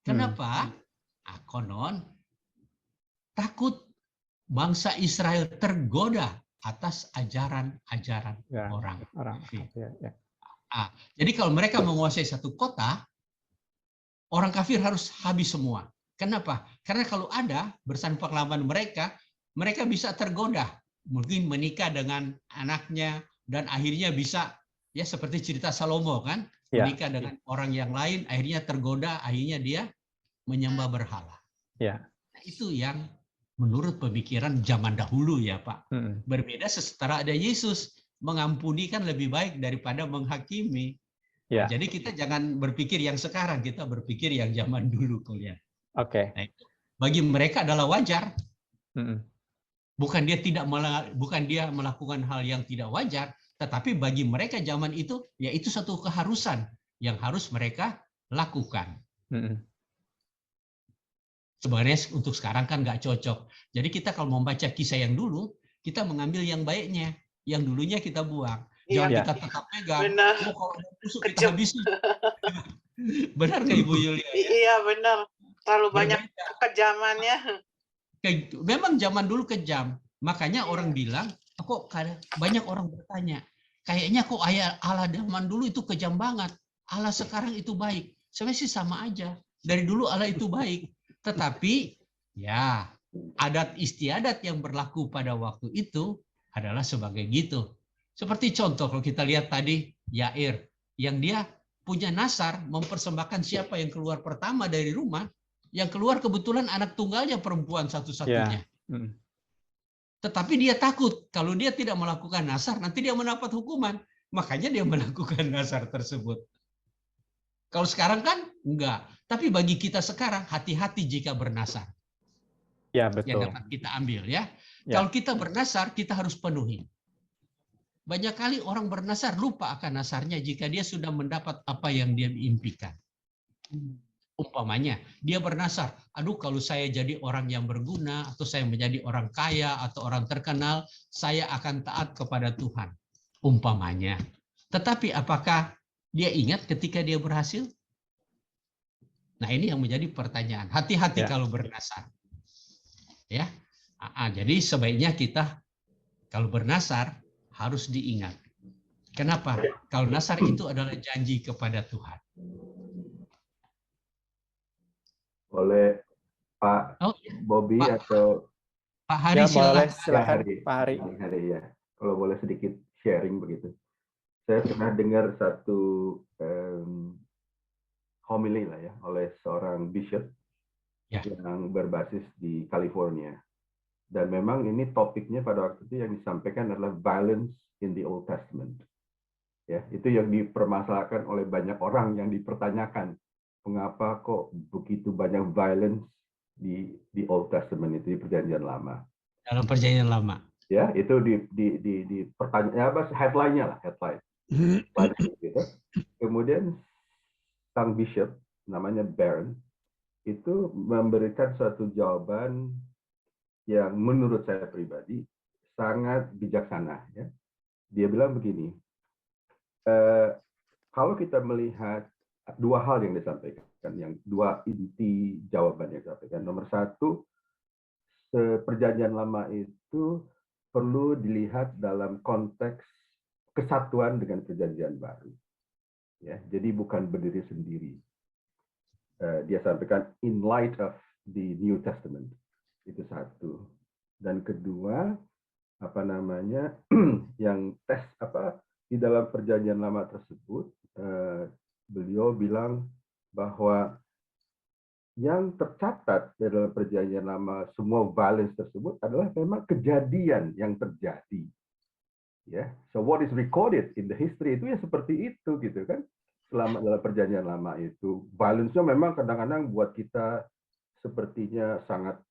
Kenapa? Konon takut bangsa Israel tergoda atas ajaran-ajaran orang. Jadi kalau mereka menguasai satu kota, orang kafir harus habis semua. Kenapa? Karena kalau ada berdasarkan pengalaman mereka bisa tergoda, mungkin menikah dengan anaknya dan akhirnya bisa ya seperti cerita Salomo kan, menikah dengan orang yang lain, akhirnya tergoda, akhirnya dia menyembah berhala. Itu yang menurut pemikiran zaman dahulu ya Pak. Berbeda setelah ada Yesus, mengampuni kan lebih baik daripada menghakimi. Jadi kita jangan berpikir yang sekarang, kita berpikir yang zaman dulu kalian. Nah, bagi mereka adalah wajar. Bukan dia melakukan hal yang tidak wajar, tetapi bagi mereka zaman itu ya itu satu keharusan yang harus mereka lakukan. Sebenarnya untuk sekarang kan nggak cocok. Jadi kita kalau membaca kisah yang dulu, kita mengambil yang baiknya, yang dulunya kita buang. Jangan kita tetap pegang. Kalau ada musuh kita habisin. Benar nggak Ibu Yulia? Iya benar. Terlalu banyak kejamannya. Memang zaman dulu kejam. Makanya orang bilang, kok banyak orang bertanya, kayaknya kok Allah zaman dulu itu kejam banget. Allah sekarang itu baik. Sebenarnya sih sama aja. Dari dulu Allah itu baik. Tetapi ya adat istiadat yang berlaku pada waktu itu adalah sebagai gitu. Seperti contoh kalau kita lihat tadi Yair yang dia punya nasar mempersembahkan siapa yang keluar pertama dari rumah, yang keluar kebetulan anak tunggalnya perempuan satu-satunya. Tetapi dia takut kalau dia tidak melakukan nasar nanti dia mendapat hukuman. Makanya dia melakukan nasar tersebut. Kalau sekarang kan enggak. Tapi bagi kita sekarang hati-hati jika bernasar. Ya, betul. Yang dapat kita ambil ya. Kalau kita bernasar kita harus penuhi. Banyak kali orang bernasar lupa akan nasarnya jika dia sudah mendapat apa yang dia impikan. Umpamanya, dia bernasar, aduh kalau saya jadi orang yang berguna, atau saya menjadi orang kaya, atau orang terkenal, saya akan taat kepada Tuhan. Umpamanya. Tetapi apakah dia ingat ketika dia berhasil? Nah ini yang menjadi pertanyaan. Hati-hati kalau bernasar. Ya, jadi sebaiknya kita kalau bernasar harus diingat. Kenapa? Kalau nasar itu adalah janji kepada Tuhan. Oleh Pak Bobby Pak, atau Pak Hari ya, silakan. boleh, silakan Pak Hari. Hari ya. Kalau boleh sedikit sharing begitu. Saya pernah dengar satu homily lah ya oleh seorang bishop yang berbasis di California. Dan memang ini topiknya pada waktu itu yang disampaikan adalah violence in the Old Testament. Ya, itu yang dipermasalahkan oleh banyak orang, yang dipertanyakan mengapa kok begitu banyak violence di Old Testament itu, di Perjanjian Lama. Dalam Perjanjian Lama. Ya, itu di pertanyaan apa headline-nya lah, headline. Gitu. Kemudian sang bishop namanya Barron itu memberikan suatu jawaban yang menurut saya pribadi sangat bijaksana. Ya. Dia bilang begini, kalau kita melihat dua hal yang disampaikan, yang dua inti jawaban yang disampaikan. Nomor satu, Perjanjian Lama itu perlu dilihat dalam konteks kesatuan dengan Perjanjian Baru. Ya, jadi bukan berdiri sendiri. Dia sampaikan in light of the New Testament. Itu satu. Dan kedua, yang di dalam Perjanjian Lama tersebut, beliau bilang bahwa yang tercatat di dalam Perjanjian Lama, semua violence tersebut adalah memang kejadian yang terjadi. Ya, so what is recorded in the history itu ya seperti itu gitu kan. Selama dalam Perjanjian Lama itu, violence-nya memang kadang-kadang buat kita sepertinya sangat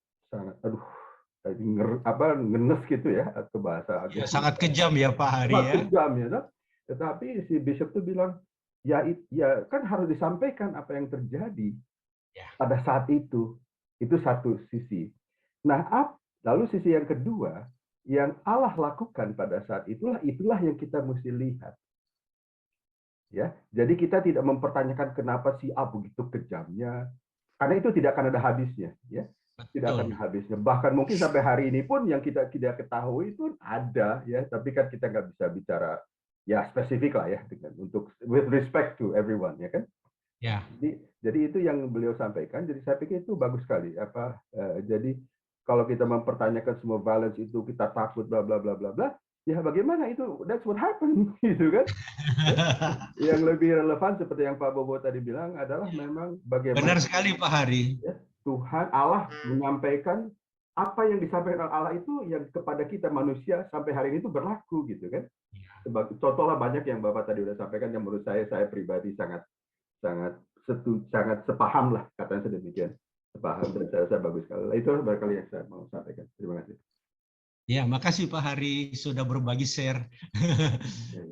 ngenes gitu ya, atau bahasa ya, sangat kejam ya Pak Hari ya. Kejam ya, no? Tetapi si bishop itu bilang ya kan harus disampaikan apa yang terjadi pada saat itu satu sisi. Nah, lalu sisi yang kedua yang Allah lakukan pada saat itulah yang kita mesti lihat. Ya, jadi kita tidak mempertanyakan kenapa si A begitu kejamnya, karena itu tidak akan ada habisnya, ya. Tidak akan habisnya. Bahkan mungkin sampai hari ini pun yang kita tidak ketahui itu ada, ya. Tapi kan kita nggak bisa bicara ya spesifik lah ya, untuk with respect to everyone, ya kan? Ya. Jadi itu yang beliau sampaikan. Jadi saya pikir itu bagus sekali. Jadi kalau kita mempertanyakan semua violence itu kita takut bla bla bla bla bla, ya bagaimana itu? That's what happened, gitu kan? Yang lebih relevan seperti yang Pak Bobo tadi bilang adalah memang bagaimana. Benar sekali Pak Hari. Ya, Tuhan Allah menyampaikan apa yang disampaikan Allah itu yang kepada kita manusia sampai hari ini itu berlaku gitu kan. Contohlah banyak yang Bapak tadi udah sampaikan yang menurut saya pribadi sangat sepaham lah, katanya sedemikian. Sepaham dan saya bagus sekali. Itu barangkali yang saya mau sampaikan. Terima kasih. Ya, makasih Pak Hari sudah berbagi share.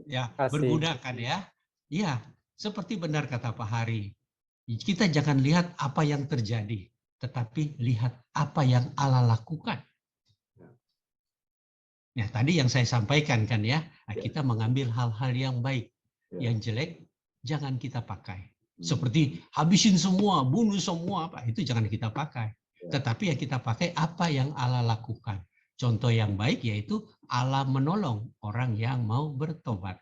Ya, berguna kan ya. Iya, seperti benar kata Pak Hari. Kita jangan lihat apa yang terjadi, tetapi lihat apa yang Allah lakukan. Nah, tadi yang saya sampaikan kan ya, kita mengambil hal-hal yang baik. Yang jelek jangan kita pakai. Seperti habisin semua, bunuh semua, apa itu jangan kita pakai. Tetapi yang kita pakai apa yang Allah lakukan. Contoh yang baik yaitu Allah menolong orang yang mau bertobat.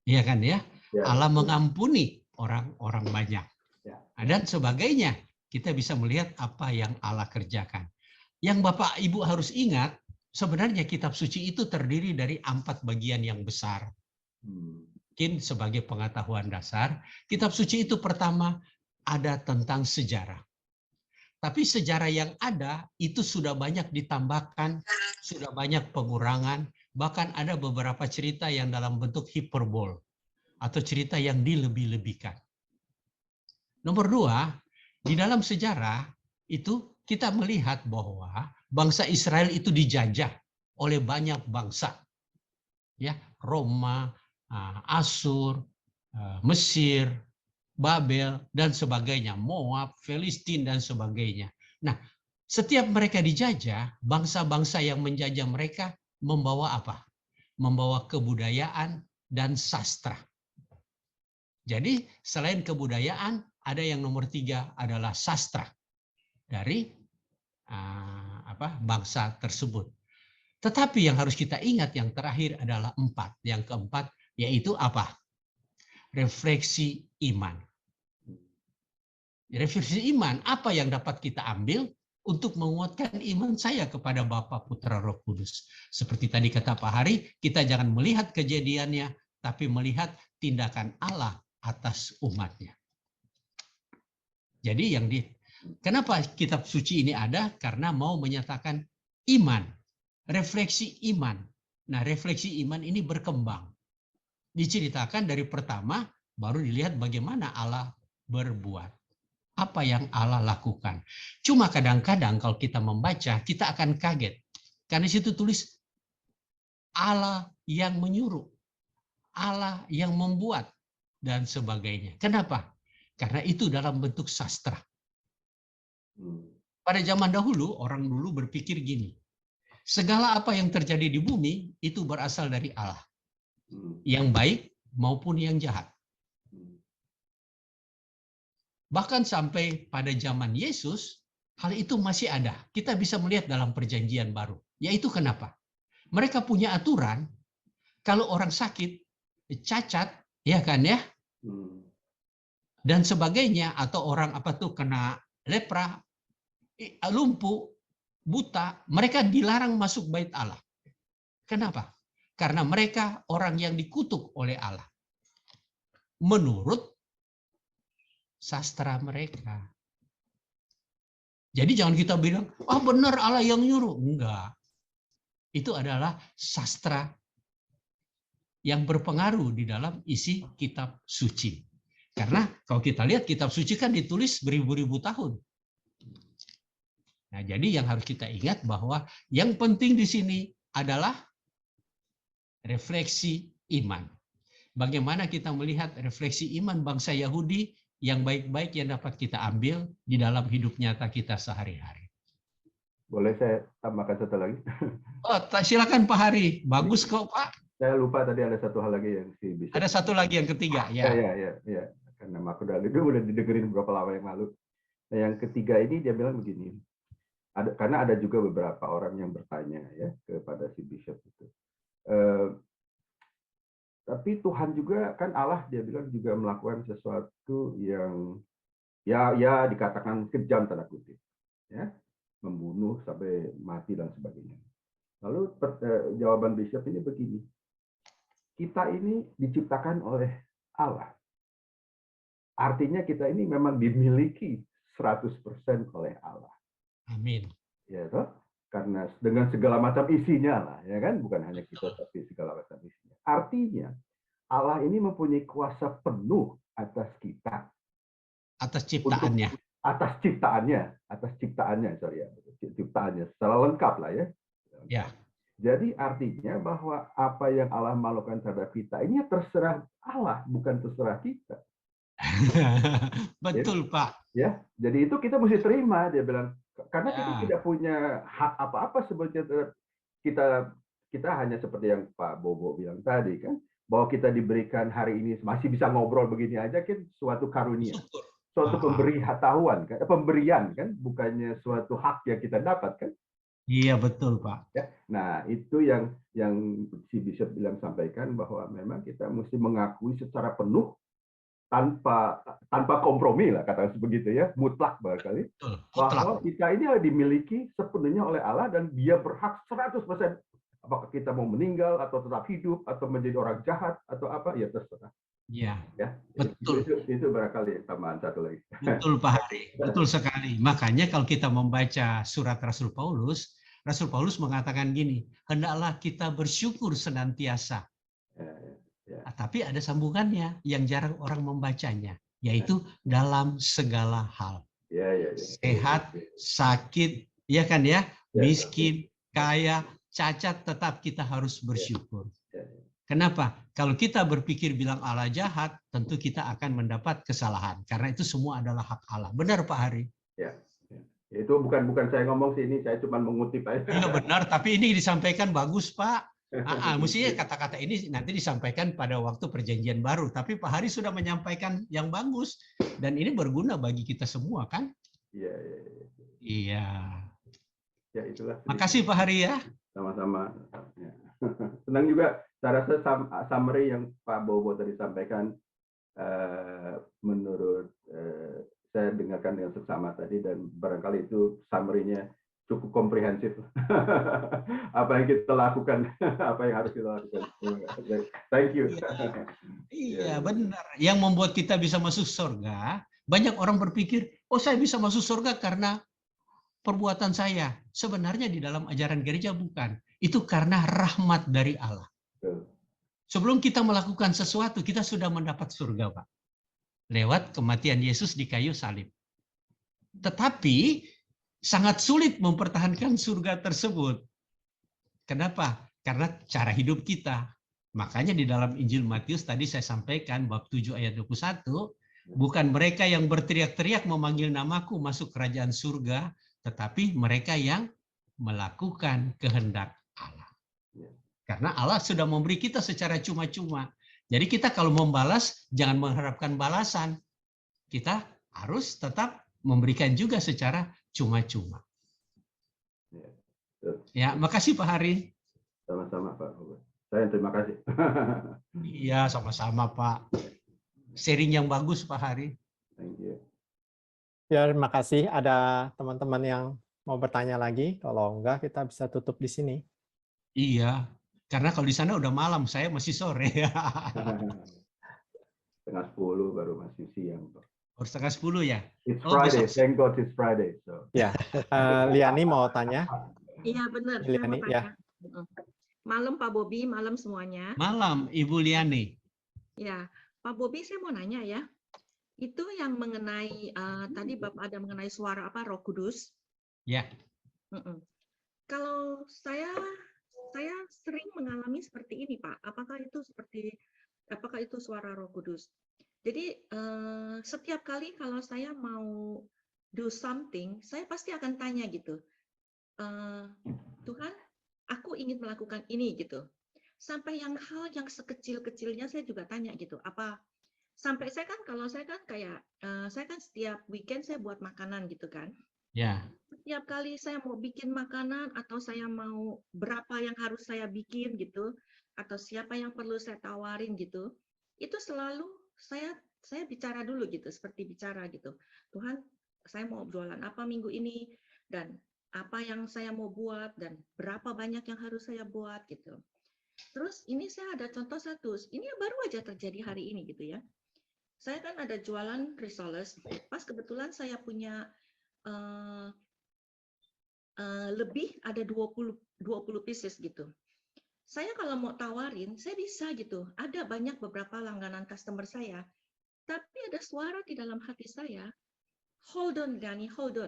Iya kan ya? Allah mengampuni orang-orang banyak. Dan sebagainya. Kita bisa melihat apa yang Allah kerjakan. Yang Bapak Ibu harus ingat, sebenarnya kitab suci itu terdiri dari 4 bagian yang besar. Mungkin sebagai pengetahuan dasar, kitab suci itu pertama ada tentang sejarah. Tapi sejarah yang ada itu sudah banyak ditambahkan, sudah banyak pengurangan, bahkan ada beberapa cerita yang dalam bentuk hiperbol atau cerita yang dilebih-lebihkan. Nomor 2, di dalam sejarah itu kita melihat bahwa bangsa Israel itu dijajah oleh banyak bangsa. Ya, Roma, Asur, Mesir, Babel, dan sebagainya, Moab, Filistin, dan sebagainya. Nah, setiap mereka dijajah, bangsa-bangsa yang menjajah mereka membawa apa? Membawa kebudayaan dan sastra. Jadi selain kebudayaan, ada yang nomor 3 adalah sastra dari bangsa tersebut. Tetapi yang harus kita ingat yang terakhir adalah 4. Yang keempat yaitu apa? Refleksi iman. Refleksi iman, apa yang dapat kita ambil untuk menguatkan iman saya kepada Bapa, Putra, Roh Kudus. Seperti tadi kata Pak Hari, kita jangan melihat kejadiannya, tapi melihat tindakan Allah atas umatnya. Jadi kenapa kitab suci ini ada? Karena mau menyatakan iman, refleksi iman. Nah, refleksi iman ini berkembang. Diceritakan dari pertama, baru dilihat bagaimana Allah berbuat. Apa yang Allah lakukan. Cuma kadang-kadang kalau kita membaca, kita akan kaget. Karena di situ tulis Allah yang menyuruh, Allah yang membuat, dan sebagainya. Kenapa? Karena itu dalam bentuk sastra. Pada zaman dahulu, orang dulu berpikir gini, segala apa yang terjadi di bumi itu berasal dari Allah. Yang baik maupun yang jahat. Bahkan sampai pada zaman Yesus, hal itu masih ada. Kita bisa melihat dalam perjanjian baru. Yaitu kenapa? Mereka punya aturan, kalau orang sakit, cacat, ya kan ya? Dan sebagainya, atau orang kena lepra, lumpuh, buta, mereka dilarang masuk bait Allah. Kenapa? Karena mereka orang yang dikutuk oleh Allah. Menurut sastra mereka. Jadi jangan kita bilang, benar Allah yang nyuruh. Enggak. Itu adalah sastra yang berpengaruh di dalam isi kitab suci. Karena kalau kita lihat kitab suci kan ditulis beribu-ribu tahun. Nah, jadi yang harus kita ingat bahwa yang penting di sini adalah refleksi iman. Bagaimana kita melihat refleksi iman bangsa Yahudi yang baik-baik yang dapat kita ambil di dalam hidup nyata kita sehari-hari. Boleh saya tambahkan satu lagi? Silakan Pak Hari. Bagus kok Pak. Saya lupa tadi ada satu hal lagi yang bisa. Ada satu lagi yang ketiga. Ya. Karena aku udah didengerin beberapa lama yang lalu. Nah, yang ketiga ini dia bilang begini. Karena ada juga beberapa orang yang bertanya ya kepada si bishop itu. Tapi Tuhan juga kan Allah dia bilang juga melakukan sesuatu yang ya dikatakan kejam tanda kutip, ya membunuh sampai mati dan sebagainya. Lalu jawaban bishop ini begini, kita ini diciptakan oleh Allah, artinya kita ini memang dimiliki 100% oleh Allah. Amin. Ya toh? Karena dengan segala macam isinya lah, ya kan? Bukan hanya kita, tapi segala macam isinya. Artinya, Allah ini mempunyai kuasa penuh atas kita. Atas ciptaannya. Atas ciptaannya, sorry ya. Ciptaannya, secara lengkap lah ya. Ya. Jadi artinya bahwa apa yang Allah melakukan terhadap kita, ini terserah Allah, bukan terserah kita. Betul, Pak. Ya, jadi itu kita mesti terima, dia bilang. Karena kita tidak punya hak apa-apa sebetulnya, kita hanya seperti yang Pak Bobo bilang tadi kan, bahwa kita diberikan hari ini masih bisa ngobrol begini aja kan suatu karunia, suatu pemberian kan, bukannya suatu hak yang kita dapat kan. Iya betul Pak. Ya, nah itu yang si Bishop bilang sampaikan bahwa memang kita mesti mengakui secara penuh tanpa kompromi lah kata begitu ya, mutlak barangkali, bahwa kita ini dimiliki sepenuhnya oleh Allah dan dia berhak 100%, apakah kita mau meninggal atau tetap hidup atau menjadi orang jahat atau apa ya terserah. Iya. Ya, betul. Itu barangkali tambahan satu lagi. Betul Pak Hari, betul sekali. Makanya kalau kita membaca surat Rasul Paulus mengatakan gini, hendaklah kita bersyukur senantiasa. Tapi ada sambungannya yang jarang orang membacanya, yaitu dalam segala hal. Sehat, sakit, ya kan ya, miskin, kaya, cacat, tetap kita harus bersyukur. Kenapa? Kalau kita berpikir bilang Allah jahat, tentu kita akan mendapat kesalahan. Karena itu semua adalah hak Allah. Benar Pak Hari? Ya. Itu bukan saya ngomong sih, ini saya cuma mengutip aja. Iya benar, tapi ini disampaikan bagus Pak. Mestinya kata-kata ini nanti disampaikan pada waktu perjanjian baru. Tapi Pak Hari sudah menyampaikan yang bagus. Dan ini berguna bagi kita semua kan? Iya. Iya. Ya itulah. Makasih Pak Hari ya. Sama-sama. Ya. Senang juga saya rasa summary yang Pak Bowo tadi sampaikan, menurut saya dengarkan dengan seksama tadi, dan barangkali itu summary-nya cukup komprehensif. Apa yang kita lakukan, apa yang harus kita lakukan. Thank you. Iya benar. Yang membuat kita bisa masuk surga, banyak orang berpikir, oh saya bisa masuk surga karena perbuatan saya. Sebenarnya di dalam ajaran gereja bukan. Itu karena rahmat dari Allah. Sebelum kita melakukan sesuatu, kita sudah mendapat surga, Pak. Lewat kematian Yesus di kayu salib. Tetapi sangat sulit mempertahankan surga tersebut. Kenapa? Karena cara hidup kita. Makanya di dalam Injil Matius tadi saya sampaikan bab 7 ayat 21, bukan mereka yang berteriak-teriak memanggil namaku masuk kerajaan surga, tetapi mereka yang melakukan kehendak Allah. Karena Allah sudah memberi kita secara cuma-cuma. Jadi kita kalau membalas, jangan mengharapkan balasan. Kita harus tetap memberikan juga secara cuma-cuma. Ya, makasih Pak Hari. Sama-sama Pak. Saya terima kasih. Iya, sama-sama Pak. Sharing yang bagus Pak Hari. Thank you. Ya, terima kasih. Ada teman-teman yang mau bertanya lagi? Kalau enggak, kita bisa tutup di sini. Iya, karena kalau di sana udah malam, saya masih sore. 9:30 baru masih siang. Baru 9:30 ya? It's Friday, thank God it's Friday. So. Ya, Liani mau tanya? Iya benar. Liani, ya. Malam Pak Bobi, malam semuanya. Malam Ibu Liani. Ya, Pak Bobi saya mau nanya ya. Itu yang mengenai tadi Bapak ada mengenai suara apa Roh Kudus. Ya. Kalau saya sering mengalami seperti ini, Pak. Apakah itu suara Roh Kudus? Jadi setiap kali kalau saya mau do something, saya pasti akan tanya gitu. Tuhan, aku ingin melakukan ini gitu. Sampai hal yang sekecil-kecilnya saya juga tanya gitu. Sampai saya kan kayak saya kan setiap weekend saya buat makanan gitu kan. Ya. Setiap kali saya mau bikin makanan atau saya mau berapa yang harus saya bikin gitu, atau siapa yang perlu saya tawarin gitu, itu selalu saya bicara dulu gitu, seperti bicara gitu. Tuhan, saya mau jualan apa minggu ini, dan apa yang saya mau buat, dan berapa banyak yang harus saya buat gitu. Terus ini saya ada contoh satu, ini baru aja terjadi hari ini gitu ya. Saya kan ada jualan risoles, pas kebetulan saya punya lebih ada 20 pieces gitu. Saya kalau mau tawarin, saya bisa gitu. Ada beberapa langganan customer saya, tapi ada suara di dalam hati saya, hold on Gani, hold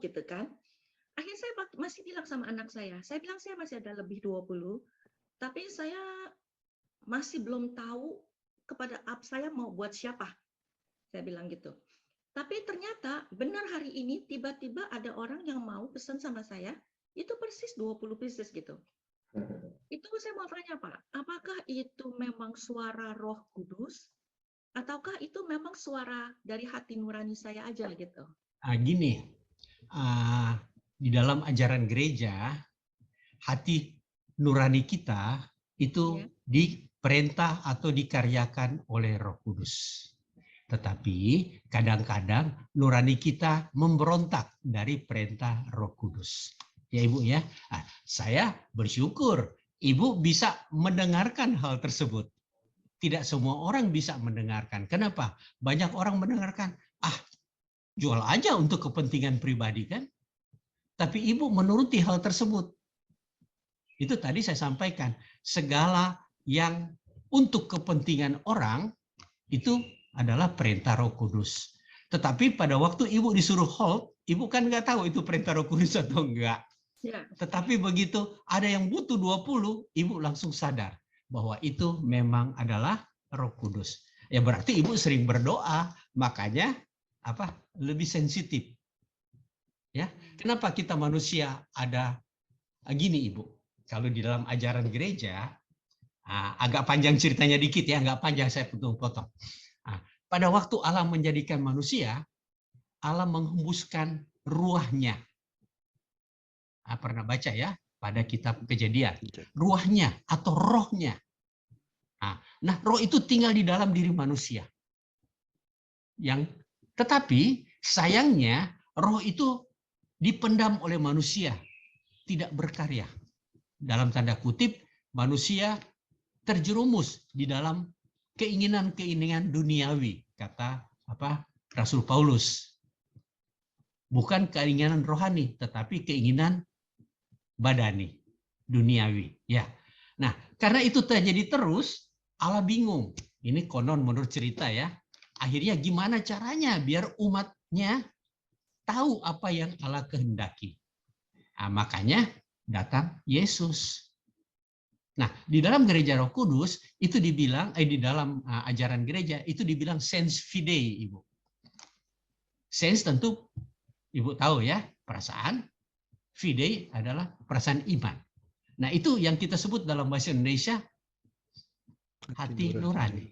gitu kan. Akhirnya saya masih bilang sama anak saya bilang saya masih ada lebih 20, tapi saya masih belum tahu kepada saya mau buat siapa. Saya bilang gitu. Tapi ternyata benar hari ini tiba-tiba ada orang yang mau pesan sama saya, itu persis 20 pieces gitu. Itu saya mau tanya Pak, apakah itu memang suara Roh Kudus? Ataukah itu memang suara dari hati nurani saya aja gitu? Gini, di dalam ajaran gereja, hati nurani kita itu diperintah atau dikaryakan oleh Roh Kudus. Tetapi kadang-kadang nurani kita memberontak dari perintah Roh Kudus. Ya Ibu ya, saya bersyukur Ibu bisa mendengarkan hal tersebut. Tidak semua orang bisa mendengarkan. Kenapa? Banyak orang mendengarkan, jual aja untuk kepentingan pribadi kan. Tapi Ibu menuruti hal tersebut. Itu tadi saya sampaikan, segala yang untuk kepentingan orang itu adalah perintah Roh Kudus. Tetapi pada waktu Ibu disuruh hold, Ibu kan nggak tahu itu perintah Roh Kudus atau enggak. Ya. Tetapi begitu ada yang butuh 20, Ibu langsung sadar bahwa itu memang adalah Roh Kudus. Ya berarti Ibu sering berdoa, makanya lebih sensitif. Ya, kenapa kita manusia ada gini Ibu? Kalau di dalam ajaran gereja, agak panjang ceritanya dikit ya, nggak panjang saya potong-potong. Pada waktu Allah menjadikan manusia, Allah menghembuskan ruahnya. Pernah baca ya pada kitab Kejadian. Ruahnya atau rohnya. Nah, roh itu tinggal di dalam diri manusia. Tetapi sayangnya roh itu dipendam oleh manusia, tidak berkarya. Dalam tanda kutip, manusia terjerumus di dalam keinginan-keinginan duniawi, kata Rasul Paulus. Bukan keinginan rohani, tetapi keinginan badani, duniawi. Ya. Nah, karena itu terjadi terus, Allah bingung. Ini konon menurut cerita ya. Akhirnya gimana caranya biar umatnya tahu apa yang Allah kehendaki. Makanya datang Yesus. Nah, di dalam gereja Roh Kudus itu dibilang, di dalam ajaran gereja itu dibilang sense fidei, Ibu. Sense tentu Ibu tahu ya, perasaan. Fidei adalah perasaan iman. Nah, itu yang kita sebut dalam bahasa Indonesia hati nurani.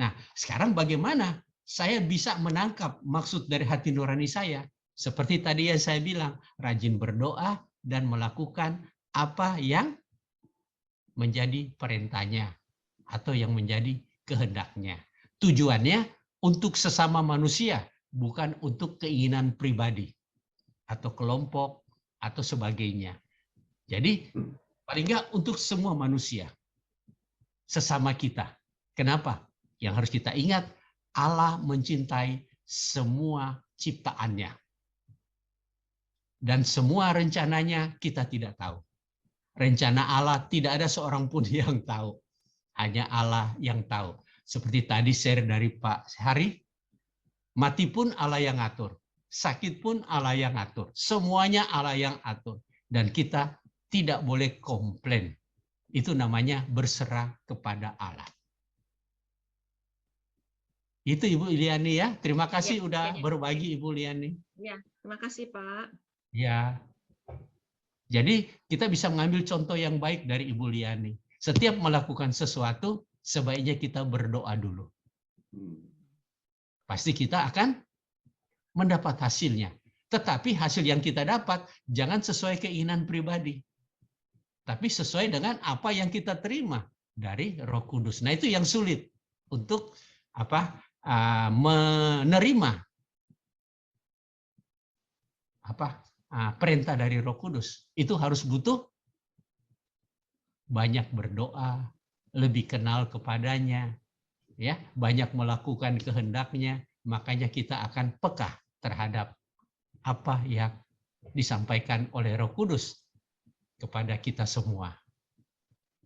Nah, sekarang bagaimana saya bisa menangkap maksud dari hati nurani saya? Seperti tadi yang saya bilang, rajin berdoa dan melakukan apa yang menjadi perintahnya atau yang menjadi kehendaknya. Tujuannya untuk sesama manusia, bukan untuk keinginan pribadi atau kelompok atau sebagainya. Jadi paling nggak untuk semua manusia, sesama kita. Kenapa? Yang harus kita ingat, Allah mencintai semua ciptaannya. Dan semua rencananya kita tidak tahu. Rencana Allah tidak ada seorang pun yang tahu. Hanya Allah yang tahu. Seperti tadi share dari Pak Hari, mati pun Allah yang atur. Sakit pun Allah yang atur. Semuanya Allah yang atur. Dan kita tidak boleh komplain. Itu namanya berserah kepada Allah. Itu Ibu Liani ya. Terima kasih udah berbagi Ibu Liani. Ya, terima kasih Pak. Ya. Jadi kita bisa mengambil contoh yang baik dari Ibu Liani. Setiap melakukan sesuatu, sebaiknya kita berdoa dulu. Pasti kita akan mendapat hasilnya. Tetapi hasil yang kita dapat jangan sesuai keinginan pribadi. Tapi sesuai dengan apa yang kita terima dari Roh Kudus. Nah, itu yang sulit untuk menerima perintah dari Roh Kudus. Itu harus butuh banyak berdoa, lebih kenal kepadanya, ya, banyak melakukan kehendaknya, makanya kita akan peka terhadap apa yang disampaikan oleh Roh Kudus kepada kita semua.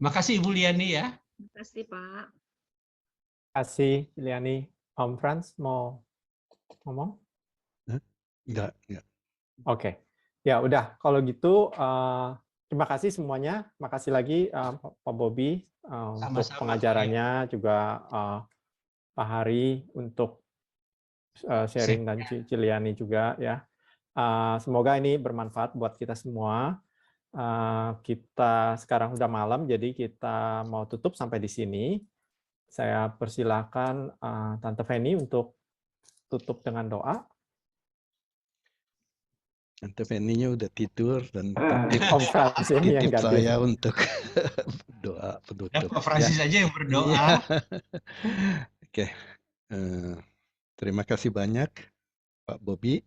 Makasih Ibu Liani ya. Terima kasih Pak. Terima kasih Liani. Om Frans mau ngomong? Enggak. Oke. Ya udah, kalau gitu terima kasih semuanya. Makasih lagi Pak Bobi untuk pengajarannya, juga Pak Hari untuk sharing dan Ciliani juga ya. Semoga ini bermanfaat buat kita semua. Kita sekarang udah malam, jadi kita mau tutup sampai di sini. Saya persilakan Tante Feni untuk tutup dengan doa. Tante Feni-nya udah tidur dan titip saya untuk doa penutup. Pak Francis aja yang berdoa. Oke. Terima kasih banyak Pak Bobi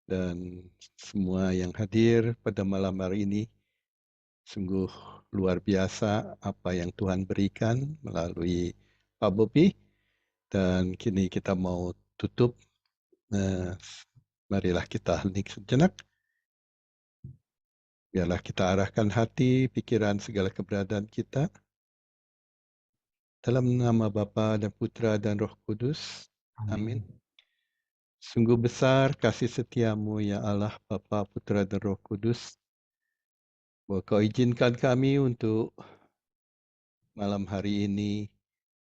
dan semua yang hadir pada malam hari ini. Sungguh luar biasa apa yang Tuhan berikan melalui Pak Bobi. Dan kini kita mau tutup. Marilah kita hening sejenak. Biarlah kita arahkan hati, pikiran, segala keberadaan kita. Dalam nama Bapa dan Putra dan Roh Kudus. Amin. Sungguh besar kasih setiamu ya Allah, Bapa, Putra dan Roh Kudus. Bahwa Kau izinkan kami untuk malam hari ini,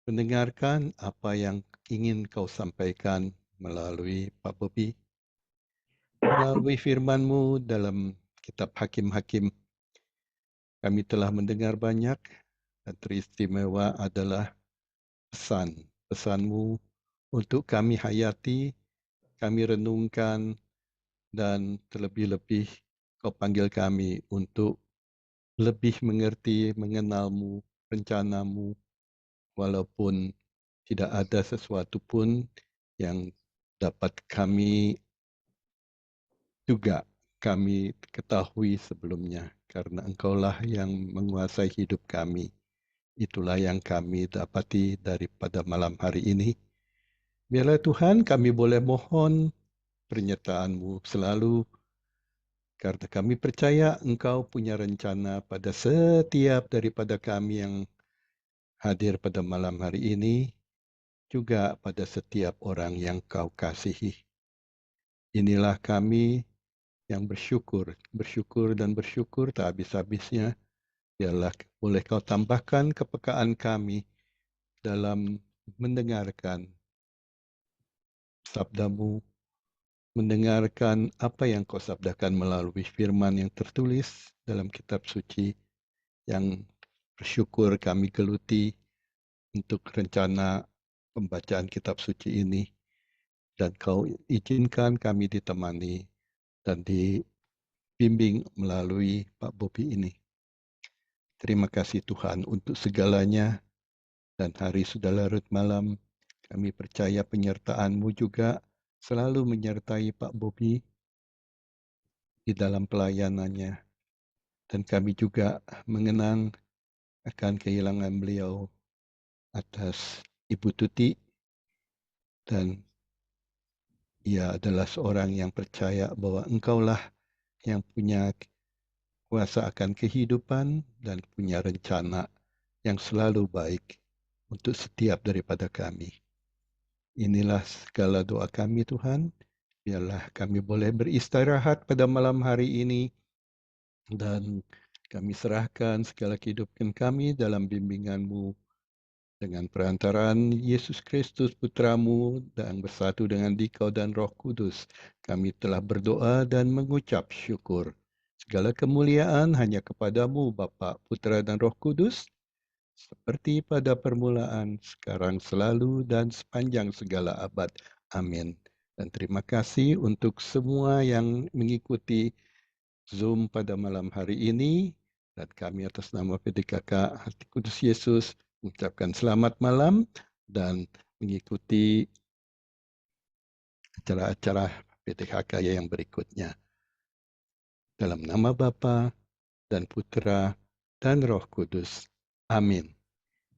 mendengarkan apa yang ingin kau sampaikan melalui Pak Bobi, melalui firman-Mu dalam kitab Hakim-Hakim. Kami telah mendengar banyak, dan teristimewa adalah pesan-Mu untuk kami hayati, kami renungkan, dan terlebih-lebih kau panggil kami untuk lebih mengerti, mengenal-Mu, rencana-Mu, walaupun tidak ada sesuatu pun yang dapat kami ketahui sebelumnya, karena Engkaulah yang menguasai hidup kami. Itulah yang kami dapati daripada malam hari ini. Biarlah Tuhan kami boleh mohon penyertaan-Mu selalu, karena kami percaya Engkau punya rencana pada setiap daripada kami yang hadir pada malam hari ini, juga pada setiap orang yang Kau kasihi. Inilah kami yang bersyukur dan bersyukur tak habis-habisnya. Biarlah boleh Kau tambahkan kepekaan kami dalam mendengarkan sabda-Mu, mendengarkan apa yang Kau sabdakan melalui firman yang tertulis dalam kitab suci, yang bersyukur kami geluti untuk rencana pembacaan kitab suci ini, dan Kau izinkan kami ditemani dan dibimbing melalui Pak Bobi ini. Terima kasih Tuhan untuk segalanya, dan hari sudah larut malam. Kami percaya penyertaan-Mu juga selalu menyertai Pak Bobi di dalam pelayanannya. Dan kami juga mengenang akan kehilangan beliau atas Ibu Tuti, dan ia adalah seorang yang percaya bahwa Engkaulah yang punya kuasa akan kehidupan dan punya rencana yang selalu baik untuk setiap daripada kami. Inilah segala doa kami Tuhan. Biarlah kami boleh beristirahat pada malam hari ini, dan kami serahkan segala kehidupan kami dalam bimbingan-Mu, dengan perantaraan Yesus Kristus Putra-Mu, dan bersatu dengan Dikau dan Roh Kudus. Kami telah berdoa dan mengucap syukur. Segala kemuliaan hanya kepadamu Bapa, Putra dan Roh Kudus, seperti pada permulaan, sekarang, selalu, dan sepanjang segala abad. Amin. Dan terima kasih untuk semua yang mengikuti Zoom pada malam hari ini. Dan kami atas nama PDKK Hati Kudus Yesus mengucapkan selamat malam dan mengikuti acara-acara PDKK yang berikutnya. Dalam nama Bapa dan Putra dan Roh Kudus. Amin.